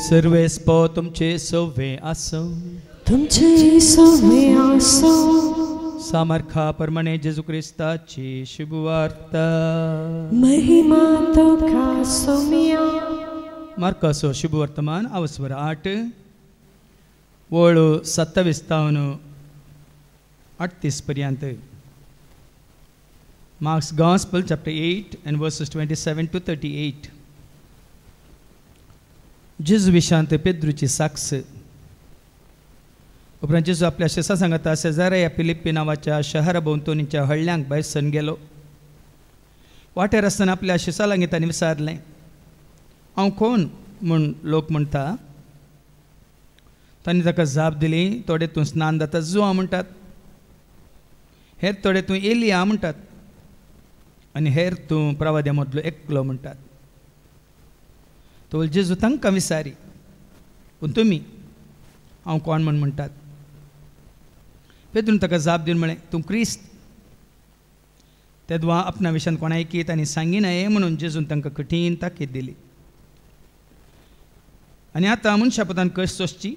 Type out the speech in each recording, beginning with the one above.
सर्वेस्पो तुमचे सव्वे आसो तुमचे सव्वे आसो सामर्था परमणे जेजू क्रिस्ताची शुभवार्ता महिमा तुका सोमिया मार्कासो शुभवर्तमान अवस्वर 8 वळू 27 तावन 38 पर्यंत. Mark's Gospel chapter 8 and verses 27 to 38. जेजू विशांत पेद्रूची साक्ष. उपरांत जेजू आपल्या शिसा सांगता सेजारिया फिलिप्पी नावाच्या शहरा भोंवतणीच्या हळल्यांक भायर सन गेलो. वाटेर आसतना आपल्या शिसा लागीं तांणी विचारलें, हांव कोण म्हूण लोक म्हणटा. तांणी ताका जाप दिली, थोडे तूं स्नान जाता जुआ म्हणटात, हेर थोडे तूं एलिया म्हणटात, आनी हेर तूं प्रवाद्या मदलो एकलो म्हणटात. तो जेजू तांकां विचारी, पूण तुमी हांव कोण म्हूण म्हणटात. पेद्रून ताका जाप दिवन म्हळें, तूं क्रिस्त. तेदवा आपणा विशयान कोणाय ऐकीत आनी सांगी नये म्हणून जेजून तांकां कठीण ताकीद दिली. आनी आतां मनशा पोतान कश सोंसची,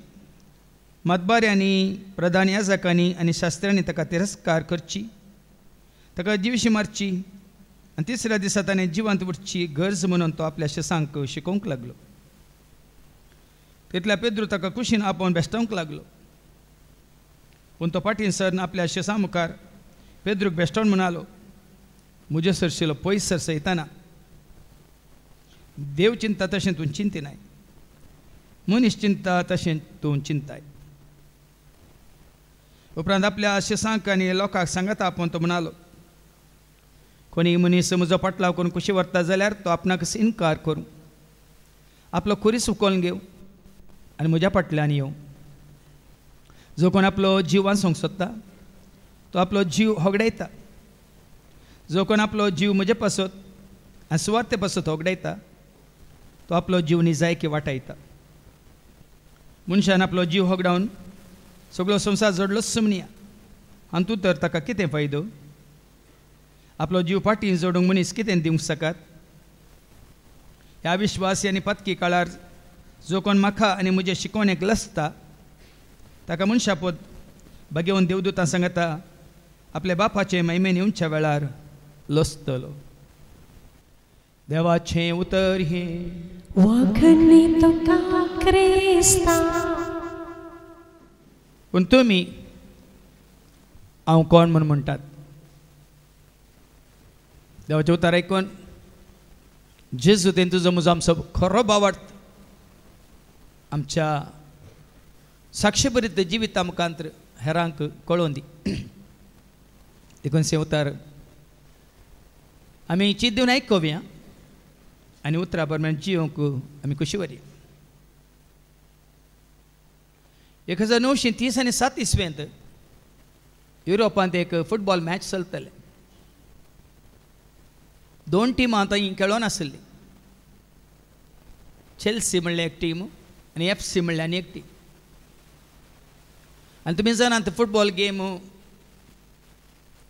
मतबाऱ्यांनी प्रधान याजकांनी आनी शास्त्र्यांनी ताका तिरस्कार करची, ताका जीवशी मारची आनी तिसऱ्या दिसा ताणें जिवंत उठची गरज म्हणून तो आपल्या शिसांक शिकोवंक लागलो. तितल्या पेद्रू ताका कुशीन आपोवन बेश्टावंक लागलो. पूण तो फाटीन सरन आपल्या शिसां मुखार पेद्रूक बेश्टावन म्हणालो, म्हजे सरशिलो पयस सरसयतना देव चिंता तशें तूं चिंतिनाय, मनीस चिंता तशें तूं चिंताय. उपरांत आपल्या शिसांक आनी लोकांक सांगता आपोवन तो म्हणालो, कोणी मनीस म्हजो पाटलाव करून कुशी व्हरता जाल्यार तो आपणाक इन्कार करूं, आपलो खुरीस उखलून घेवं आनी म्हज्या फाटल्यान येवं. जो कोण आपलो जीव वाचोवंक सोदता तो आपलो जीव होगडायता. जो कोण आपलो जीव म्हजे पासत आनी सुवार्ते पासत होगडायता तो आपलो जीव निजायकी वाटायता. मनशान आपलो जीव होगडावन सगळो संवसार जोडलो समनिया, हातूंत तर ताका कितें फायदो. आपलो जीव फाटीं जोडूंक मनीस कितें दिवंक शकत. ह्या विश्वासी आनी पत्की काळार जो कोण म्हाका आनी म्हजे शिकोवणेक लसता ताका मनशापोत बगेवन देवदूतां सांगता आपल्या बापाचे महिमेन येवच्या वेळार लसतलो. देवाचें उतर हे वखणी तुका क्रिस्ता. पूण तुमी हांव कोण म्हूण म्हणटात. देवाचें उतर आयकून जेजू तें तुजो म्हजो आमचो खरो भावार्थ आमच्या साक्षीभरीत जिविता मुखांतर हेरांक कळोवन दी. देखून से उतर आमी चीत दिवन आयकोवया आनी उतरां प्रमाणे जियोंक आमी खुशी व्हरया. 1930 आनी 7 इसवेंत युरोपांत एक फुटबॉल मॅच चलतले. 2 टिमां थंय खेळोन आसली. चेल्सी म्हणल्यार एक टीम आनी FC म्हणल्यार आनी एक टीम. आनी तुमी जाणात football game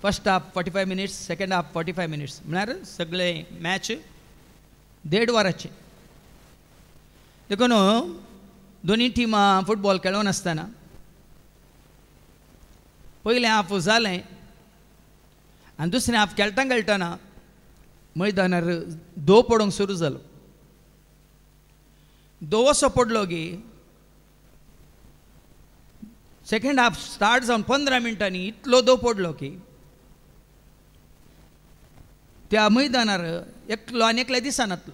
first half 45 minutes, second half 45 minutes, म्हळ्यार सगळे मॅच 1.5 वरांचे. देखून दोनी टिमां फुटबॉल खेळोन आसतना पयलें हाफ जालें आनी दुसरें हाफ खेळटना मैदानार दो पडोवंक सुरू जालो. दो असो पडलो की सेकंड हाफ स्टार्ट जावन 15 मिनटांनी इतलो दो पडलो की त्या मैदानार एकलो आनी एकल्या दिसनातलो.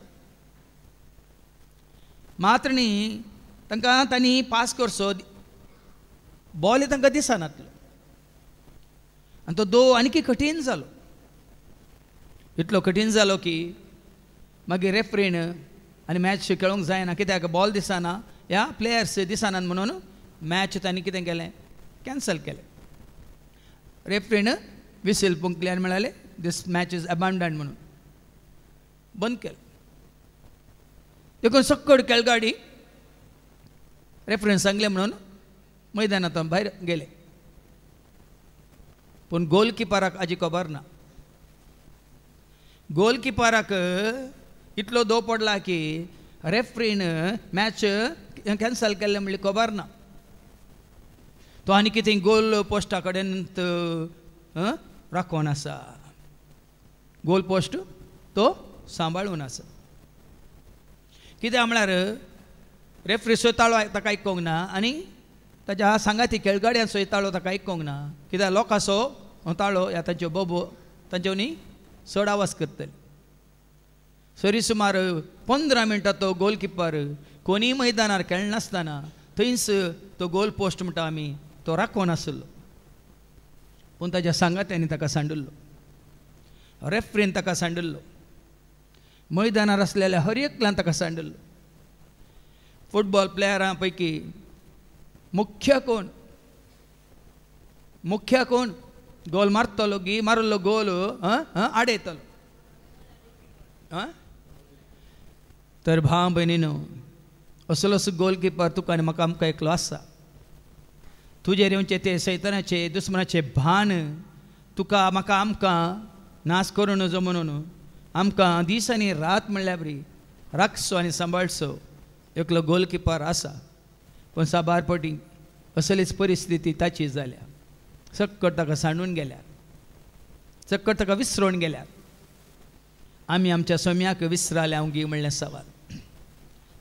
मात्र न्ही तांकां तांणी पास करचो बॉल तांकां दिसनातलो आनी तो दो आनीक कठीण जालो. इतलो कठीण जालो की मागीर रेफ्रीन आनी मॅच खेळोंक जायना, कित्याक बॉल दिसना, ह्या प्लेयर्स दिसनात म्हणून मॅच तांणी कितें केलें, कॅन्सल केलें. रेफ्रीन विसील पुंकली आनी म्हणाले दिस मॅच इज अबॅन्डन्ड म्हणून बंद केलें. देखून सक्कड खेळगाडी रेफ्रीन सांगलें म्हणून मैदानांतल्यान भायर गेले. पूण गोलकिपराक हाजी खबर ना. गोलकिपराक इतलो दो पडला की रेफ्रीन मॅच कॅन्सल केल्लें म्हणली खबर ना. तो आनी कितें गोल पोस्टा कडेन राखून आसा. गोल पोस्ट तो सांबाळून आसा. कितें म्हळ्यार रेफ्री सोयताळो ताका आयकोंक ना आनी ताच्या सांगाती खेळगड्यान सोयताळो ताका आयकोंक ना. कित्याक लोकांचो ताळो ह्या तांच्यो बोबो तांच्यांनी चड आवाज करतले. सरी सुमार 15 मिनटां तो गोलकिपर कोणीय मैदानार खेळनासतना थंयच तो गोल पोस्ट म्हणटा आमी तो राखून आसलो. पूण ताच्या सांगात्यांनी ताका सांडुल्लो. रेफ्रीन ताका सांडुल्लो. मैदानार आसलेल्या हर एकल्यान ताका सांडुल्लो. फुटबॉल प्लेयरां पैकी मुख्य कोण गोल मारतलो गी मारलो गोल आडयतलो. तर भाव भयणीनो असलोच गोलकीपर तुका आनी म्हाका आमकां एकलो आसा. तुजेर येवचे ते सैतानाचे दुस्मनाचे भान तुका म्हाका आमकां नाश करूं नजो म्हणून आमकां दीस आनी रात म्हणल्यार बरी राखचो आनी सांबाळचो एकलो गोलकीपर आसा. पूण साबार फावटी असलीच परिस्थिती ताची जाल्या. सक्कट ताका सांडून गेल्यार सक्कट ताका विसरून गेल्यार आमी आमच्या सोम्याक विसराले हांव म्हणलें सवाल.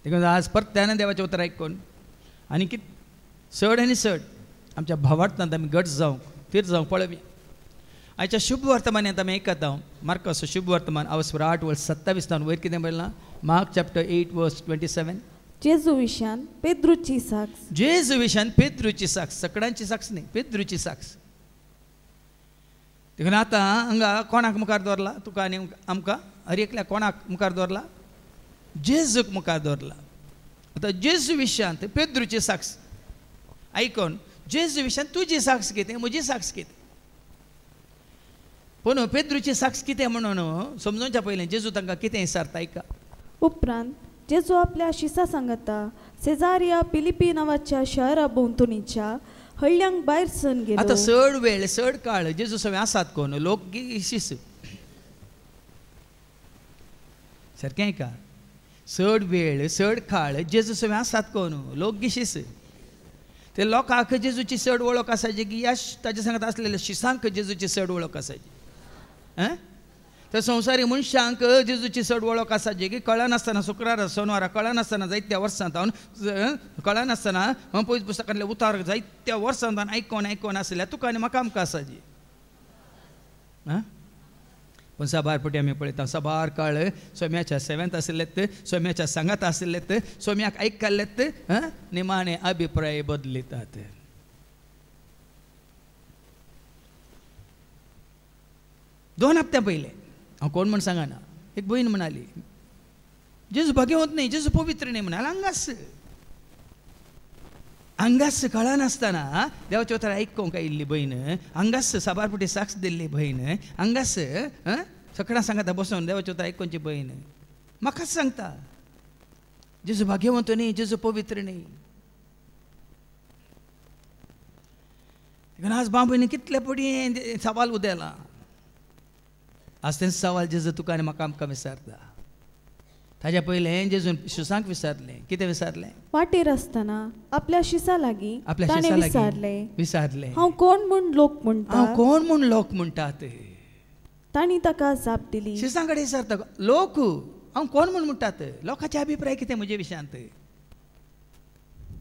देखून आज परत्यान देवाचें उतर आयकून आनी कित चड आनी चड आमच्या भावार्थांत आमी घट जावंक तीर जावंक पळोवया. आयच्या शुभ वर्तमानांत आमी आयकता मार्कस शुभ वर्तमान आवस्वर 8:27 वयर कितें बरयलां. Mark chapter 8:27. जेजू विशान पेद्रूची साक्ष. जेजू विशान पेद्रूची साक्ष. सकडांची साक्ष न्ही पेद्रूची साक्ष. देखून आतां हांगा कोणाक मुखार दवरला तुका आनी आमकां हर एकल्या कोणाक मुखार दवरला जेजूक मुखार दवरला. आतां जेजू विशांत पेद्रूची साक्ष आयकोन जेजू विशांत तुजी साक्ष कितें म्हजी साक्ष कितें. पूण पेद्रूची साक्ष कितें म्हणून समजोवच्या पयलें जेजू तांकां कितें विचारता आयका. उपरांत जेजू आपल्या शिसा सांगता सेजारिया फिलिपी नांवाच्या शहरा भोंवतणीच्या हळ्यांक भायर सरून गेलो. आतां चड वेळ चड काळ जेजू सगळे आसात कोण लोक शिस सारकें आयका. चड वेळ चड काळ जेजू सगळे आसात कोण लोक गिशीस. ते लोकांक जेजूची चड वळख आसाची की या ताचे सांगत आसलेल्या शिसांक जेजूची चड वळख आसाची. तर संवसारी मनशांक जेजूची चड वळख आसाची की कळनासतना शुक्रार सोनवारा कळनासतना जायत्या वर्सांत कळनासतना पयस पुस्तकांतले उतार जायत्या वर्सांत आयकोन आसल्या तुका आनी म्हाका आमकां आसाची. पूण साबार फावटी आमी पळयता साबार काळ सोम्याच्या सेवेंत आशिल्लेत सोम्याच्या सांगात आशिल्लेत सोम्याक आयकल्लेत निमाणे अभिप्राय बदलितात. दोन हप्त्या पयले हांव कोण म्हण सांगना एक भयण म्हणाली जेजू भाग्यवंत न्ही जेजू पवित्र न्ही म्हणाल. आंगास कळनासतना देवाच्या उतर आयकोंक आयिल्ली भयण आंगास साबार फावटी साक्ष दिल्ली भयण आंगास सकाळां सांगता बसून देवाच्या उतर आयकोवची भयण म्हाकाच सांगता जेजू भाग्यवंत न्ही जेजू पवित्र न्ही. आज बाबूनी कितले पडी सवाल उदेला. आज तें सवाल जेजू तुका आनी म्हाका आमकां विचारता. ताज्या पयलें जेजून शिसांक विचारलें. कितें विचारलें. वाटेर आसतना आपल्या शिसा लागीं विचारलें हांव कोण म्हूण लोक म्हणटा. हांव कोण म्हूण लोक म्हणटात. तांणी ताका जाप दिली. शिसां कडेन विचारता लोक हांव कोण म्हूण म्हणटात. लोकांचे अभिप्राय कितें म्हजे विशयांत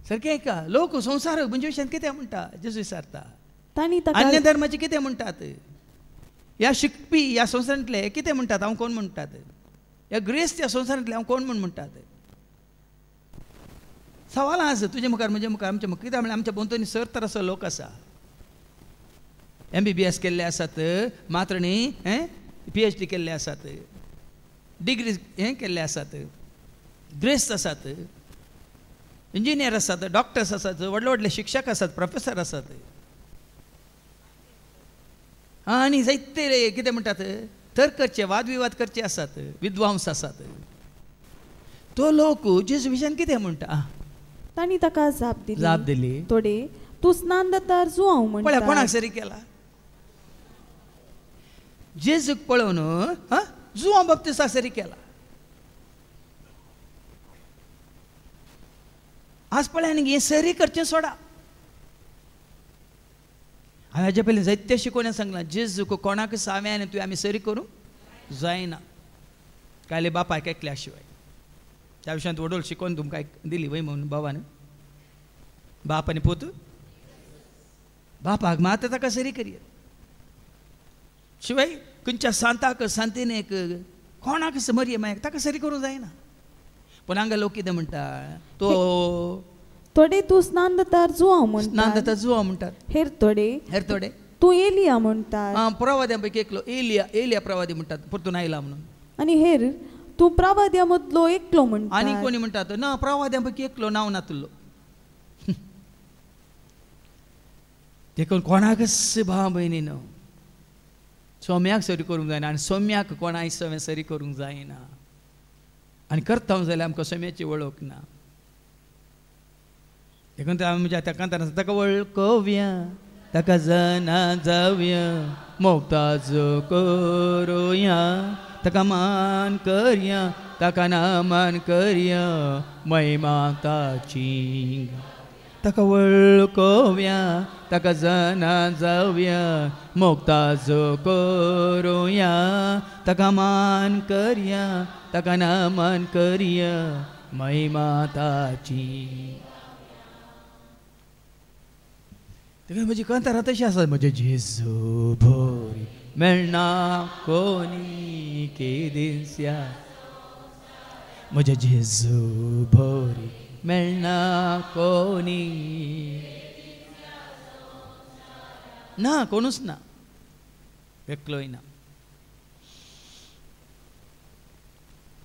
सारकें का. लोक संवसार म्हणजे विशयांत कितें म्हणटा जेजू विचारता. तांणी ताका अन्य धर्माचे कितें म्हणटात. ह्या शिकपी ह्या संवसारांतले कितें म्हणटात हांव कोण म्हणटात. ह्या ग्रेस्त ह्या संवसारांतले हांव कोण म्हूण म्हणटात. सवाल आसा तुजे मुखार म्हजे मुखार आमचे मुखार. कित्याक म्हळ्यार आमच्या भोंवतणी सर तरासो लोक आसा. MBBS केल्ले आसात मात्र न्ही PhD केल्ले आसात डिग्री केल्ले आसात ग्रेस्त आसात इंजिनियर आसात डॉक्टर्स आसात व्हडले व्हडले शिक्षक आसात प्रोफेसर आसात. आनी जायते कितें म्हणटात तर्क वादविवाद करचे आसात विद्वांस आसात. तो लोक जेजू विशयान कितें म्हणटा. तांणी ताका जाप दिली थोडे तूं स्नान जातार जुवांव म्हणटा. कोणाक सरी केला जेजूक पळोवन जुवांव बाबतीसाक सरी केला. आज पळय आनी हें सरी करचें सोडा. हांवें हाजे पयलीं जायते शिकोवण्या सांगलां जेजूक कोणाक सावे आनी तुवें आमी सरी करूंक जायना कायले बापायक एकल्या शिवाय. त्या विशयांत वडोल शिकोवन तुमकां दिली वय म्हणून बाबान बाप आनी पूत बापाक मात ताका सरी करियत शिवाय खंयच्या सांताक सांतिनेक कोणाक मरये मायक ताका सरी करूंक जायना. पूण हांगा लोक कितें म्हणटा तो थोडे तूं स्नान जातार जुवांव म्हणटात. स्नान जाता जुवांव म्हणटात. हेर थोडे तूं एलिया म्हणटात. प्रवाद्यां पैकी एकलो एलिया प्रवादी म्हणटात परतून आयला म्हणून. आनी हेर तूं प्रवाद्या मदलो एकलो म्हणटा. आनी कोणी म्हणटात ना प्रवाद्यां पैकी एकलो नांव नातलो. देखून कोणाकच भाव भयणीनो सोम्याक सरी करूंक जायना आनी सोम्याक कोणाय सरी करूंक जायना. आनी करता जाल्यार आमकां सोम्याची वळख ना. देखून आमच्या त्या कांतान ताका वळखोवया ताका जाणा जावया मोगताज करुया ताका मान करया ताका नामान करया महिमा ताची. ताका वळखोवया ताका जाणा जावया मोगताज करुया ताका मान करया ताका नामान करया महिमा ताची. म्हजी कांतारां तशी आसा म्हजे जेजू भोरी मेळना कोणी केदिन्स्या म्हजे जेजू भोरी मेळना कोणी ना कोणूच ना एकलोय ना.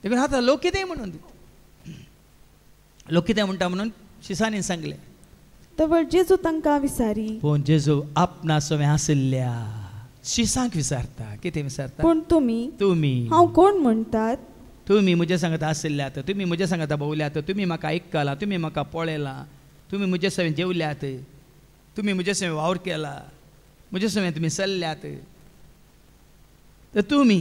देखून आतां लोक कितेंय म्हणून दिता लोक कितें म्हणटा म्हणून शिसांनी सांगलें. तवळ जेजू तांकां विचारी पूण जेजू आपणा सोवे आसल्या शिसांक विचारता. कितें विचारता. पूण तुमी हांव कोण म्हणटात. तुमी म्हजे सांगता आसल्यात तुमी म्हजे सांगता भोवल्यात तुमी म्हाका आयकलां तुमी म्हाका पळयलां तुमी म्हजे सवें जेवल्यात तुमी म्हजे सवें वावर केला म्हजे सवें तुमी चल्ल्यात तर तुमी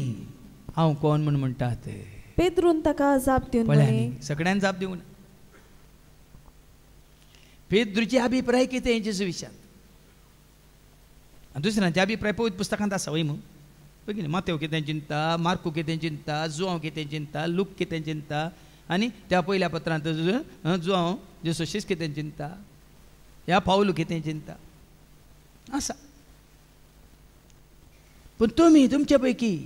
हांव कोण म्हूण म्हणटात. पेद्रून ताका जाप दिवन म्हळें. सगळ्यांक जाप दिवं ना. पेद्रूचे अभिप्राय कितें हेंचे विशयांत आनी दुसऱ्यांचे अभिप्राय पवित्र पुस्तकांत आसा वय म्हणून बेगीन मातेव कितें चिंता मार्कू कितें चिंता जुवांव कितें चिंता लूक कितें चिंता आनी त्या पयल्या पत्रांत जुवांव जेसोशीस कितें चिंता ह्या पावलू कितें चिंता आसा. पूण तुमी तुमचे पैकी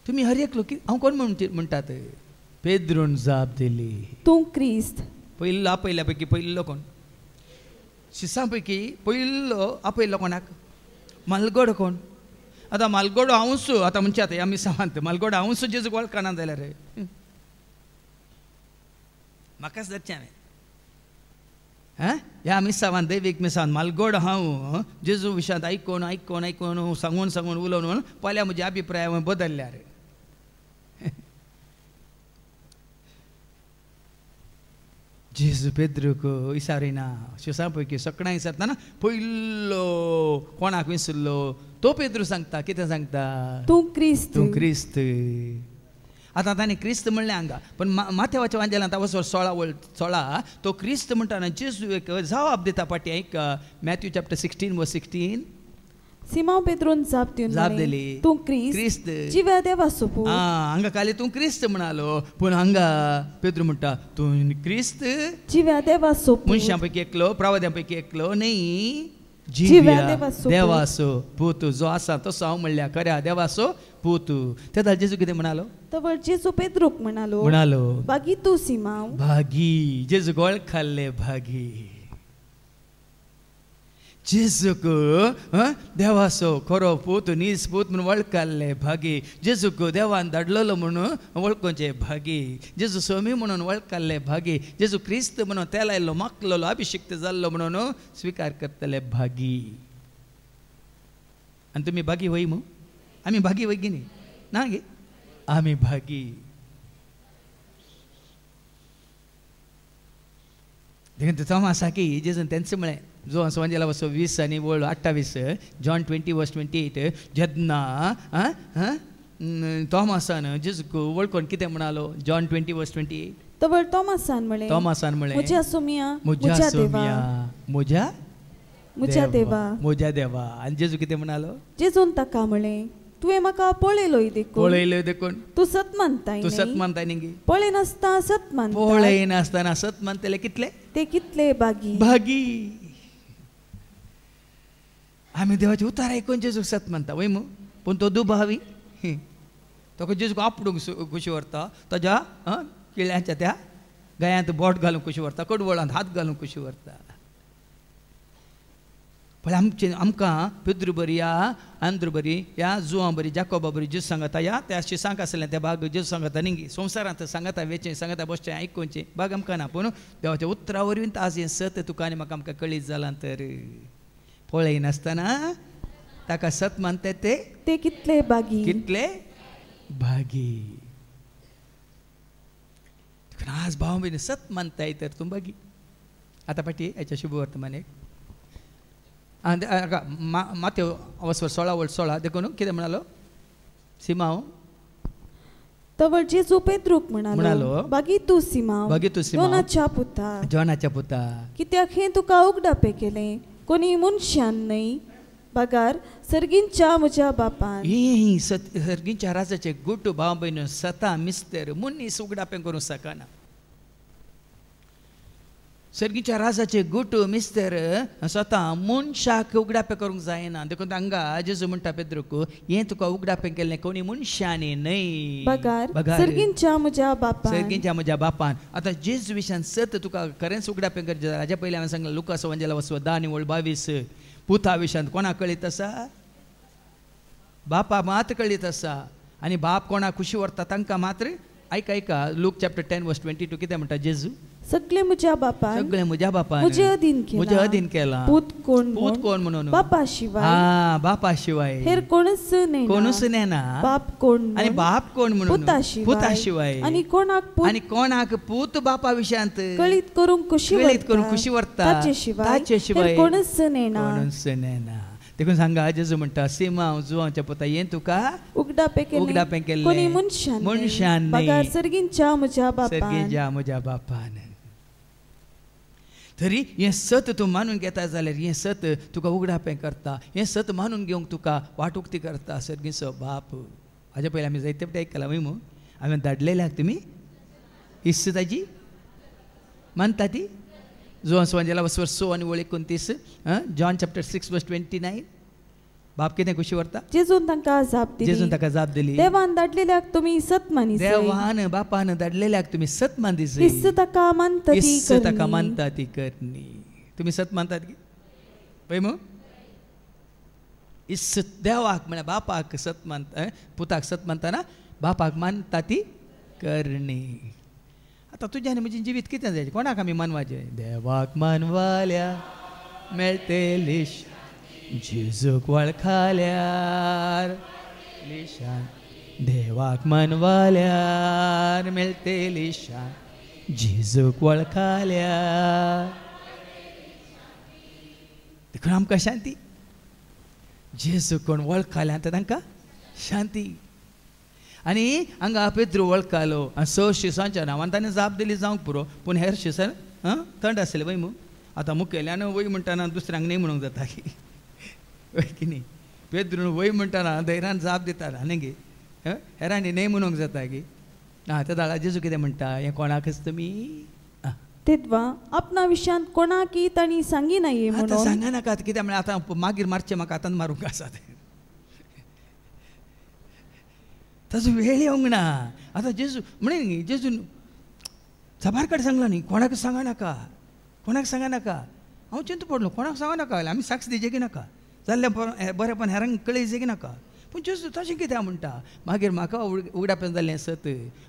तुमी हर एक लोक हांव कोण म्हणटात. पेद्रून जाप दिली तूं क्रिस्त. पयलो आपयल्या पैकी पयलो कोण शिसां पैकी पयलो आपयलो कोणाक मालगोड कोण. आतां मालगोड हांवूच आतां म्हणचे आतां आमी सांगत मालगोड हांवूच जेजूक वळखना जाल्यार म्हाकाच धरचें हांवें ह्या मिसावान दैवीक मिसावान मालगोड हांव जेजू विशयांत आयकोन आयकोन आयकोन सांगून सांगून उलोवन पयल्या म्हजे अभिप्राय हांवें बदल्ल्यार. जेजू पेद्रूक विचारिना शिसां पैकी सगळ्यांक विचारतना पयलो कोणाक विसरलो तो पेद्रू सांगता कितें सांगता तूं क्रिस्त. तूं क्रिस्त. आतां ताणें क्रिस्त म्हणलें हांगा पण माथेवाच्या वांजेलांत वचोन 16 तो क्रिस्त म्हणटाना जेजू एक जबाब दिता पाटी ऐका मॅथ्यू चॅप्टर 16:16. सिमोन पेद्रून जाप दिली तूं क्रिस्त जिव्या देवाचो पूत. हांगा खाली तूं क्रिस्त म्हणालो पूण हांगा पेद्रू म्हणटा तूं क्रिस्त जिव्या देवाचो पूत. मनशां पैकी एकलो प्रवाद्यां पैकी एकलो न्ही जिव्या देवाचो पूत जो आसा तसो हांव म्हणल्या खऱ्या देवाचो पूत. तेदा जेजू कितें म्हणालो. तवळ जेजू पेद्रूक म्हणालो भागी तूं सिमोन. भागी जेजूक वळखले भागी. जेजूक देवाचो खरो पूत नीज पूत म्हणून वळखले भागी. जेजूक देवान धाडलेलो म्हणून वळखोचे भागी. जेजू सोमी म्हणून वळखले भागी. जेजू क्रिस्त म्हणून तेला आयल्लो मागलेलो अभिषिक्त जाल्लो म्हणून स्विकार करतले भागी. आनी तुमी भागी वय मू आमी भागी वय गी न्ही ना गे आमी भागी. देखून तो आसा की जेजून तेंचे म्हळें जो सांजेला वचो 20 आनी वळ 28 जॉन 20:28 जेन्ना तोमासान जेजूक वळखोन कितें म्हणालो जॉन 20:28 तवळ तोमासान म्हळे तोमासान म्हळे मुझ्या सुमिया मुझ्या देवा सोम्या मुझ्या मुझ्या देवा मुझ्या देवा आणि जेजू कितें म्हणालो जेजून ताका म्हळे तुवें म्हाका पळयलोय देखून पळयलो देखून तूं सत मानताय तू सत मानताय न्ही पळय नासता सत मानता पळय नासतना सत मानतले कितले ते कितले बागी भागी आमी देवाचे उतार आयकून जेजूक सत मानता वय मू पूण तो दुभावी तो जेजूक आपडूंक कुशी व्हरता ताज्या किळ्यांच्या त्या गळ्यांत बोट घालून कुशी व्हरता कडवळांत हात घालून कुशी व्हरता पण आमकां पितृ बरी या आंध्र बरी या जुवां बरी जाकोबा बरी जेजू सांगता या त्या शिसांक आसलें त्या भाग जेजू सांगता न्ही संवसारांत सांगता वेचें सांगता बसचें आयकुचें भाग आमकां ना पूण देवाच्या उतरा वरवीं आज हें सत तुका आनी म्हाका आमकां कळीत जालां तर पळय नासतना ताका सत मानता ते कितले बागी कितले भागी आज भाव भयणी सत मानताय तर तूं बागी आतां पाटी हेच्या शुभ वर्तमानेक माथ्यो अवस्वर 16:16 देखून कितें म्हणालो सिमांव तवळ जेजू पेद्रूक म्हणालो बागी तूं सिमांव योनाच्या पुता जोनाच्या पुता कित्याक हें तुका उगडापे केलें कोणी मनशान न्हय बागार सर्गींच्या म्हज्या बापान ही सर्गींच्या राजाचे गुट भाव भयण सता मिस्तर मनीस उगडापें करूं शकना सर्गीच्या राजाचे गुट मिस्तर स्वता मनशाक उगडापें करूंक जायना देखून हांगा जेजू म्हणटा पेद्रूक हें तुका उगडापें केल्लें कोणी मनशांनी न्हय बागार सर्गींच्या म्हज्या बापान सर्गींच्या म्हज्या बापान आतां जेजू विशयान सत तुका खरेंच उगडापें करचें जाल्यार हाज्या पयलीं हांवें सांगलें लुकास एवंजेला 10:22 पुता विशयान कोणाक कळीत आसा बापा मात कळीत आसा आनी बाप कोणाक खुशी व्हरता तांकां मात्र ऐका लूक चॅप्टर 10:22 कितें म्हणटा जेजू सगळे म्हज्या बापान सगळे म्हज्या बापान म्हज्या अधीन केला पूत कोण म्हणून बापा शिवाय बापा शिवाय हेर कोणूच नेना बाप कोण आणि बाप कोण म्हणून पुता शिवाय आणि कोणाक पूत बापा विशयांत कळीत करून खुशी व्हरता ताचे शिवाय कोणूच नेना देखून सांगा जेजू म्हणटा सिमांव जुवांच्या पुता हें तुका उगडापें केल्लें मनशान न्हय सर्गींच्या म्हज्या बापान तरी हें सत तूं मानून घेता जाल्यार हें सत तुका उगडापें करता हें सत मानून घेवंक तुका वाटुक्ती करता सर्गीचो बाप हाज्या पयलीं आमी जायते फावटी आयकलां वय मू हांवें धाडलेल्याक तुमी इस्स ताजी मानता ती जुवांस एवंजेला 6 आनी 29 जॉन चॅप्टर 6:29 बाप कितें खुशी व्हरता जेजून तांकां जाप दिली देवान धाडलेल्याक तुमी सत मानी देवान बापान धाडलेल्याक तुमी सत मानदी इस्स ताका मानता ती करनी तुमी सत मानतात की पळय मू इस्स देवाक म्हळ्यार बापाक सत मानता पुताक सत मानतना बापाक मानता ती करणी आतां तुजें आनी म्हजें जिवीत कितें जायचें कोणाक आमी मानवाचें देवाक मानवाल्या मेळटे लिश जेजूक वळखाल्यार लिशान देवाक मानवाल्यार मेळटे लिशान जेजूक वळखाल्यार देखून आमकां शांती जेजू कोण वळखाल्या तांकां शांती आनी हांगा पेद्रू वळखालो आनी 6 शिसांच्या नांवान ताणें जाप दिली जावंक पुरो पूण हेर शिसान थंड आसले वय मू आतां मुखेल्यान वय म्हणटाना दुसऱ्यांक न्ही म्हणूंक जाता की वय की न्ही पेद्रून वय म्हणटाना धैर्यान जाप दिताना न्ही गे हेरांनी न्ही म्हणूंक जाता की त्या दाळा जेजू कितें म्हणटा हें कोणाकच तुमी तेद्वा आपणा विशयांत कोणाकी ताणी सांगी नाये म्हणून सांगनाकात कित्याक म्हळ्यार आतां मागीर मारचें म्हाका आतां मारूंक आसा ताजो वेळ येवंक ना आतां जेजू म्हणे न्ही जेजू सबारकाड सांगला न्ही कोणाक सांगनाका हांव चिंत पडलो कोणाक सांगनाका आमी साक्ष दिजेकी नाका जाल्लें बरेंपण हेरांक कळय जेगी नाका पूण जेजू तशें कित्याक म्हणटा मागीर म्हाका उगडापें जाल्लें सत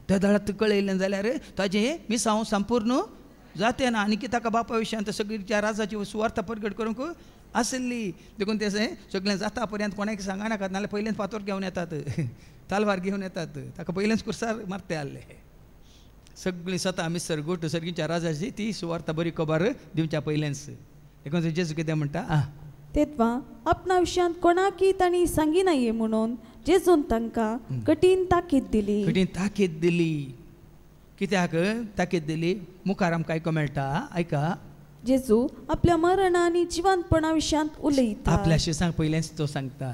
त्या दाळांत कळयलें जाल्यार ताजें मिसांव संपूर्ण जातें ना आनी ताका बापा विशयांत सगळीच्या राजाची सुवार्ता परगट करूंक आसली देखून तें सगळें जाता पर्यंत कोणाक सांगनाकात नाल्यार पयलेंच फातर घेवन येतात तालवार घेवन येतात ताका पयलेंच कुर्सार मारते आसले सगळीं स्वता मिस्तर गोट सर्गींच्या राजाची ती सुवार्ता बरी खबर दिवच्या पयलेंच देखून जेजू कितें म्हणटा तेद्वा आपणा विशयांत कोणाकी ताणी सांगी नाये म्हणून जेजून तांकां कठीण ताकीद दिली कित्याक ताकीद दिली मुखार आमकां आयको मेळटा आयका जेजू आपल्या मरण आनी जिवंतपणा विशयांत उलयता. आपल्या शिसांक पयलेंच तो सांगता.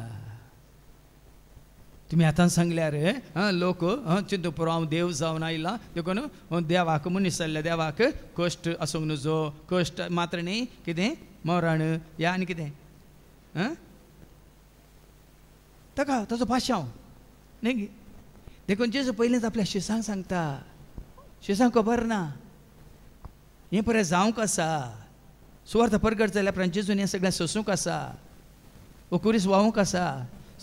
तुमी आतां सांगल्यार लोक चिंतू पुरो हांव देव जावन आयला देखून देवाक मनीस जाल्ल्या देवाक कश्ट आसूंक नजो कश्ट मात्र न्ही कितें मरण या आनी कितें ताका ताचो पाशांव न्ही देखून जेजू पयलेंच आपल्या शिसांक सांगता. शिसांक खबर ना हें पळय जावंक आसा सुवार्थ परगट जाल्या उपरांत जेजून हें सगळें सोसूंक आसा कुरीस व्हावूंक आसा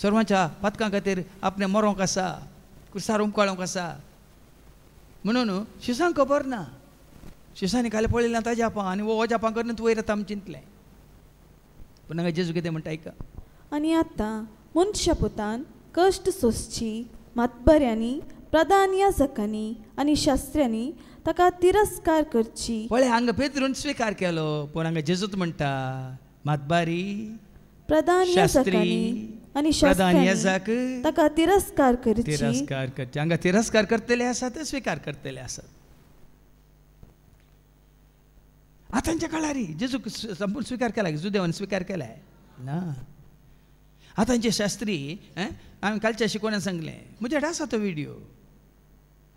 सर्वांच्या पातकां खातीर आपणें मरोंक आसा कुर्सार उमकाळोंक आसा म्हणून शिसांक खबर ना. शिसांनी खाली पळयलें ताज्या जापां आनी हो जापां करन तूं वयर येता आमी चिंतलें. पूण हांगा जेजू कितें म्हणटा आयका. आनी आतां मनशा पुतान कश्ट सोंसची मातबऱ्यांनी प्रधान याजकांनी आनी शास्त्र्यांनी ताका तिरस्कार करची. पळय हांगा पेद्रून स्विकार केलो पूण हांगा जेजूच म्हणटा मातबारी प्रधान याजकांनी आनी शास्त्र्यांनी ताका तिरस्कार करची. तिरस्कार करचे हांगा तिरस्कार करतले आसात स्विकार करतले आसात. आतांच्या काळार जेजू संपूर्ण स्विकार केला जुदेवान स्विकार केलाय ना. आतांचे शास्त्री हांवें कालच्या शिकवण्यान सांगलें म्हजे आसा तो व्हिडिओ.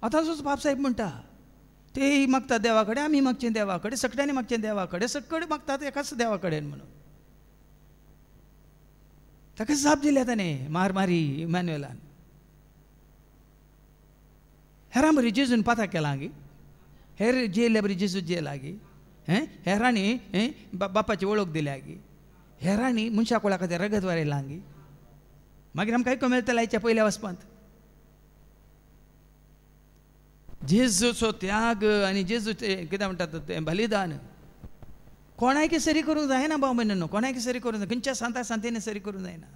आतांचोच बाप साहेब म्हणटा ते मागता देवा कडेन आमी मागचें देवा कडेन सगळ्यांनी मागचें देवा कडेन सगळे मागतात एकाच देवा कडेन म्हणून. ताका जाप दिल्या ताणें मारी इमॅन्युएलान. हेरां बरी जेजून पाता केला गी हेर जेयल्या बरी जेजू जेला गी हेरांनी बापाची वळख दिल्या गी हेरांनी मनशा कोळा खातीर रगत वारयलां गी. मागीर आमकां आयको मेळटलें हेच्या पयल्या वचपांत जेजूचो त्याग आनी जेजू कितें म्हणटात तें बलिदान कोणायकी सरी करूंक जायना भाव न्हू कोणायकी सरी करूंक जाय खंयच्या सांता सांतेनी सरी करूंक जायना.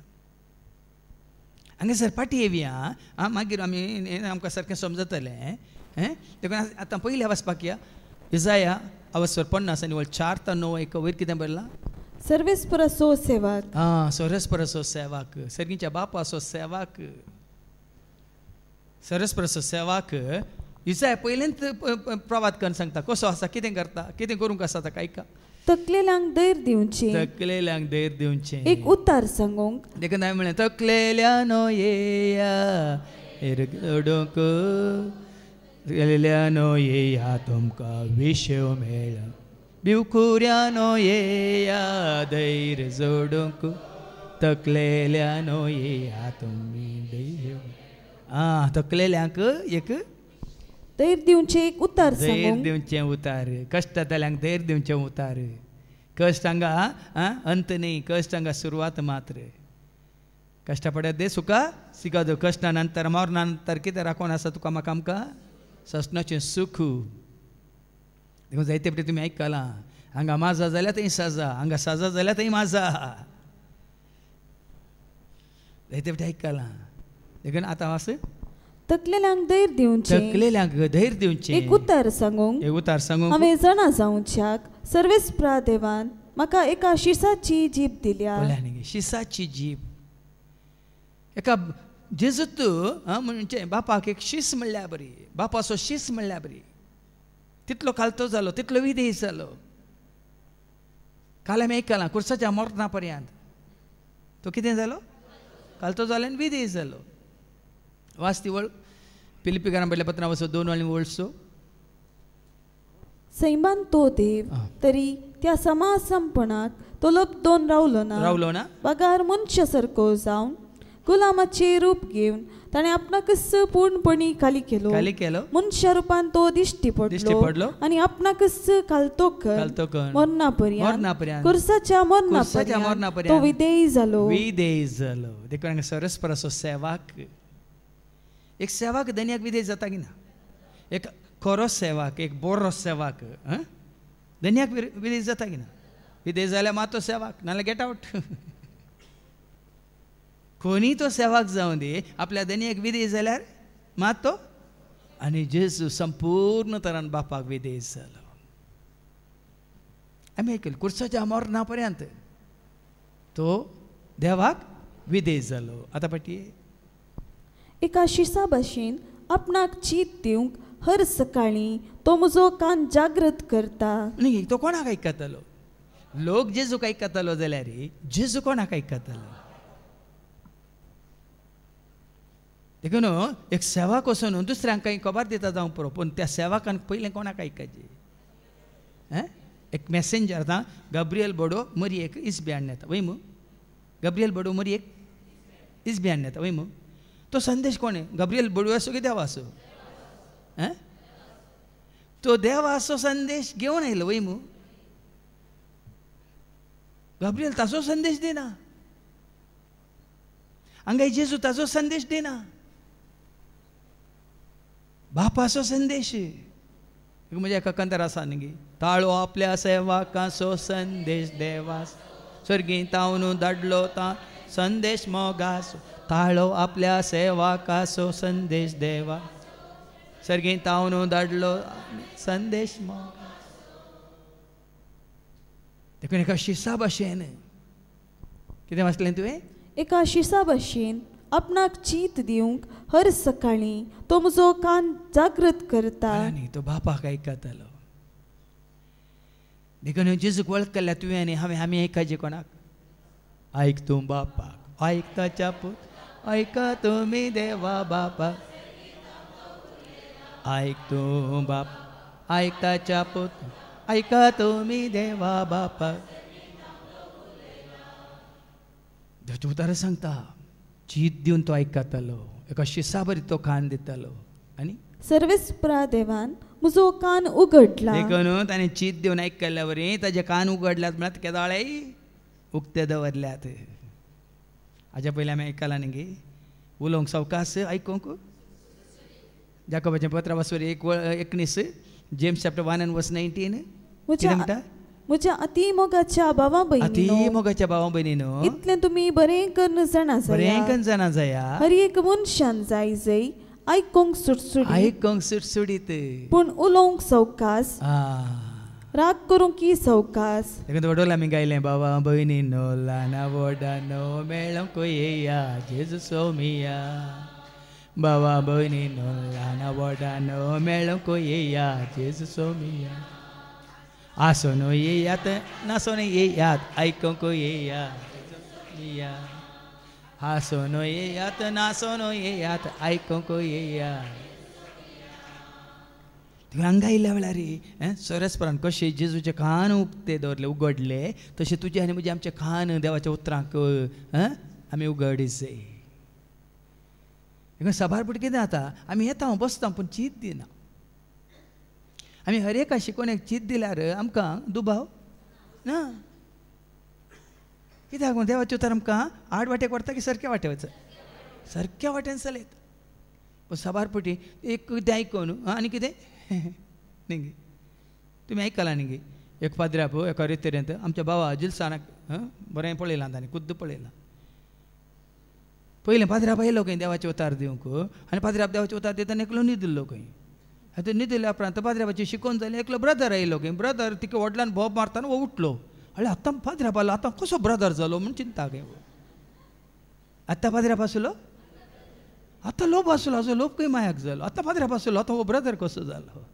हांगासर पाटी येवया मागीर आमी आमकां सारकें समजतलें. देखून आतां पयल्या वचपाक या इजाया अवस्वर 50 आनी 4:9 एक वयर कितें बरयलां सर्वेस्पर सो सेवक. सर्वेस्पर सो सेवक सर्गीच्या बापा सो सेवक सर्वेस्पर सो सेवक इजाया पयलेंच प्रवाद करून सांगता कसो आसा कितें करता कितें करूंक आसा ताका आयका. तकलेल्यांक धैर्य दिवचें तकलेल्यांक धैर्य दिवचें एक उतार सांगूंक. देखून हांवें म्हळें तकलेल्यानो येया एरगडोक तकलेल्यानो येया तुमकां विशव मेळ बिवकुऱ्यानो येया धैर्य जोडूंक तकलेल्यानो येया तुमी धैर्य तकलेल्यांक एक धैर्य दिवचें एक उतार धैर्य सांगूंक. दिवचें उतार कश्ट जाल्यांक धैर्य दिवचें उतार. कश्ट हांगा अंत न्ही कश्ट हांगा सुरवात मात्र. कश्ट पडत दे सुका सिकादो कश्टा नंतर मरणा नंतर कितें राखून आसा तुका म्हाका आमकां ससनाचें सुख. देखून जायते फावटी तुमी आयकलां हांगा माजा जाल्यार थंय साजा हांगा साजा जाल्यार थंय माजा जायते फावटी आयकलां. देखून आतां वास तकलेल्यांक धैर्य दिवचें तकलेल्यांक धैर्य दिवचें एक उतार सांगूंक. एक उतार सांगूंक हांवें जाणा जावच्याक सर्वेस्परा देवान म्हाका एका शिसाची जीब दिल्या. शिसाची जीब एका जेजूत म्हणजे बापाक एक शीस म्हणल्यार बरी बापाचो शीस म्हणल्यार बरी. तितलो खालतो जालो तितलो विदेय जालो. काल आमी आयकलां कुर्साच्या मरणा पर्यंत तो कितें जालो खालतो जालो आनी विदेय जालो. वाच ती वळ फिलिपिकारां पयल्या पत्रां वचो 2 आनी वळसो. सैमान तो देव तरी त्या समासमपणाक तो लपदोन रावलो ना. पगार मनशा सारको जावन गुलामाचे रूप घेवन ताणें आपणाकच पूर्णपणी खाली केलो. मनशा रुपान तो दिश्टी पडलो आनी आपणाकच खालतो कर मरणा पर्यंत कुर्साच्या मरणा पर्यंत तो विदेय जालो. देखून हांगा सरस्पर असो सेवाक एक सेवाक दन्याक विदेय जाता की ना. एक खरो सेवाक एक बरो सेवाक दन्याक विदेय जाता की ना. विदेय जाल्यार मातो सेवाक नाल्यार गेट आवट. कोणी तो सेवाक जावं दे आपल्या दन्याक विदेय जाल्यार मातो आनी जेजू संपूर्ण तरान बापाक विदेय जालो. आमी आयकलें कुर्साच्या मरणा पर्यंत तो देवाक विदेय जालो. आतां पटी एका शिसा भाशेन आपणाक चीत दिवंक हर सकाळी तो म्हजो कान जागृत करता. न्ही तो कोणाक आयकतलो? लोक जेजूक आयकतलो जाल्यार जेजू कोणाक आयकतलो? देखून एक सेवाक वचून दुसऱ्यांक काही खबर दिता जावं पुरो, पूण त्या सेवाकान पयलें कोणाक आयकचें? एक मॅसेंजर आतां गब्रियल बडो मरी एक इस्बी हाडून येता वय मू. गब्रियल बडो मरी एक इस्बी हाडून येता वय मू. तो संदेश कोणे? गब्रियल बडो आसूं की देवा आसूं? तो देवाचो संदेश घेवन आयलो वय मू. गब्रियल ताचो संदेश दिना, हांगा जेजू ताचो संदेश दिना, बापाचो संदेश. म्हज्या एका कंतार आसा न्ही, ताळो आपल्या सेवाकाचो संदेश देवास, सर्गीतावन धाडलो ता संदेश मोगासो. ताळो आपल्या सेवाकाचो संदेश देवा, सर्गीतावन धाडलो संदेश मोगासो. देखून एका शिसा भाशेन कितें वाचलें तुवें? एका शिसा भाशेन आपणाक चीत दिवंक हर सकाळी तो म्हजो कान जागृत करता. आनी तो बापाक आयकतलो. देखून जेजूक वळख केल्या तुवें आनी हांवें आमी आयकाचें कोणाक? आयक तूं बापाक, आयक ताच्या पूत, आयका तुमी देवा बापाक. आयक तूं बाप, आयक ताच्या पूत, आयका तुमी देवा बापाक. देवाचें उतर सांगता, चीत दिवन तो आयकतलो, एका शिसा बरी तो कान दितलो. आनी सर्वेस्परा देवान म्हजो कान उगडला. देखून ताणें चीत दिवन आयकल्या वरी ताजे कान उगडल्यात म्हळ्यार केदाळे उक्ते दवरल्यात. हाच्या पयलीं आमी आयकलां न्ही गे, उलोवंक सवकास आयकूंक. जाकोबाचें पत्र वाचून 19 जेम्स चॅप्टर 1:19 कितें म्हणटा? म्हज्या अति मोगाच्या भावा अति भयणीनो, मोगाच्या भावा भयणीनो, इतलें तुमी बरें करून जाणा बरें जाणा जाया. हर एक मनशान जाय जय आयकूंक सुटसुटीत, आयकूंक सुटसुटीत, पूण उलोवंक सवकास, राग करूंक सवकास. देखून वडोला आमी गायलें, बाबा भयणीनो ल्हाना व्हडानो मेळोंक येया जेजू सोमिया. बाबा भयणीनो ल्हाना व्हडानो मेळोंक येया जेजू सोमिया. आसून येयात नासून येयात आयकूंक येया. आसून येयात नासून येयात आयकूंक येया. हांगा आयल्या वेळार सरस्परान कशें जेजूचे कान उक्ते दवरले, उगडले, तशें तुजे आनी म्हजे आमचे कान देवाच्या उतरांक आमी उगडीत जाय. देखून सभारपूट कितें जाता, आमी येता बसता पूण चीत दिना. आमी हर एका शिकोवण्याक चीत दिल्यार आमकां दुबाव ना. कित्याक म्हूण देवाचें उतर आमकां आड वाटेक व्हरता की सारक्या वाटेक वचत? सारक्या वाटेन चलयत. पूण सभारपुटी एक कितें आयकून आनी कितें न्ही तुमी आयकलां न्ही, एक पाद्र्या पळय एका रितेरेंत आमच्या भावा जिल्सानाक बरें पळयलां ताणें खुद्द पळयलां. पयलें पाद्र्याप आयलो खंय देवाचें उतार दिवंक, आनी पाद्र्याप देवाचें उतार दितना एकलो न्हिदलो खंय. आतां न्हिदल्या उपरांत पाद्र्यापाचें शिकोवन जालें, एकलो ब्रदर आयलो खंय. ब्रदर तिका व्हडल्यान भोब मारतना वो उठलो. अरे आतां पाद्र्याप आलो, आतां कसो ब्रदर जालो म्हूण चिंता खंय. आतां पाद्र्याप आसलो, आतां लोभ आसलो, हाजो लोभ खंय मायाक जालो. आतां पाद्र्याप आसलो, आतां हो ब्रदर कसो जालो.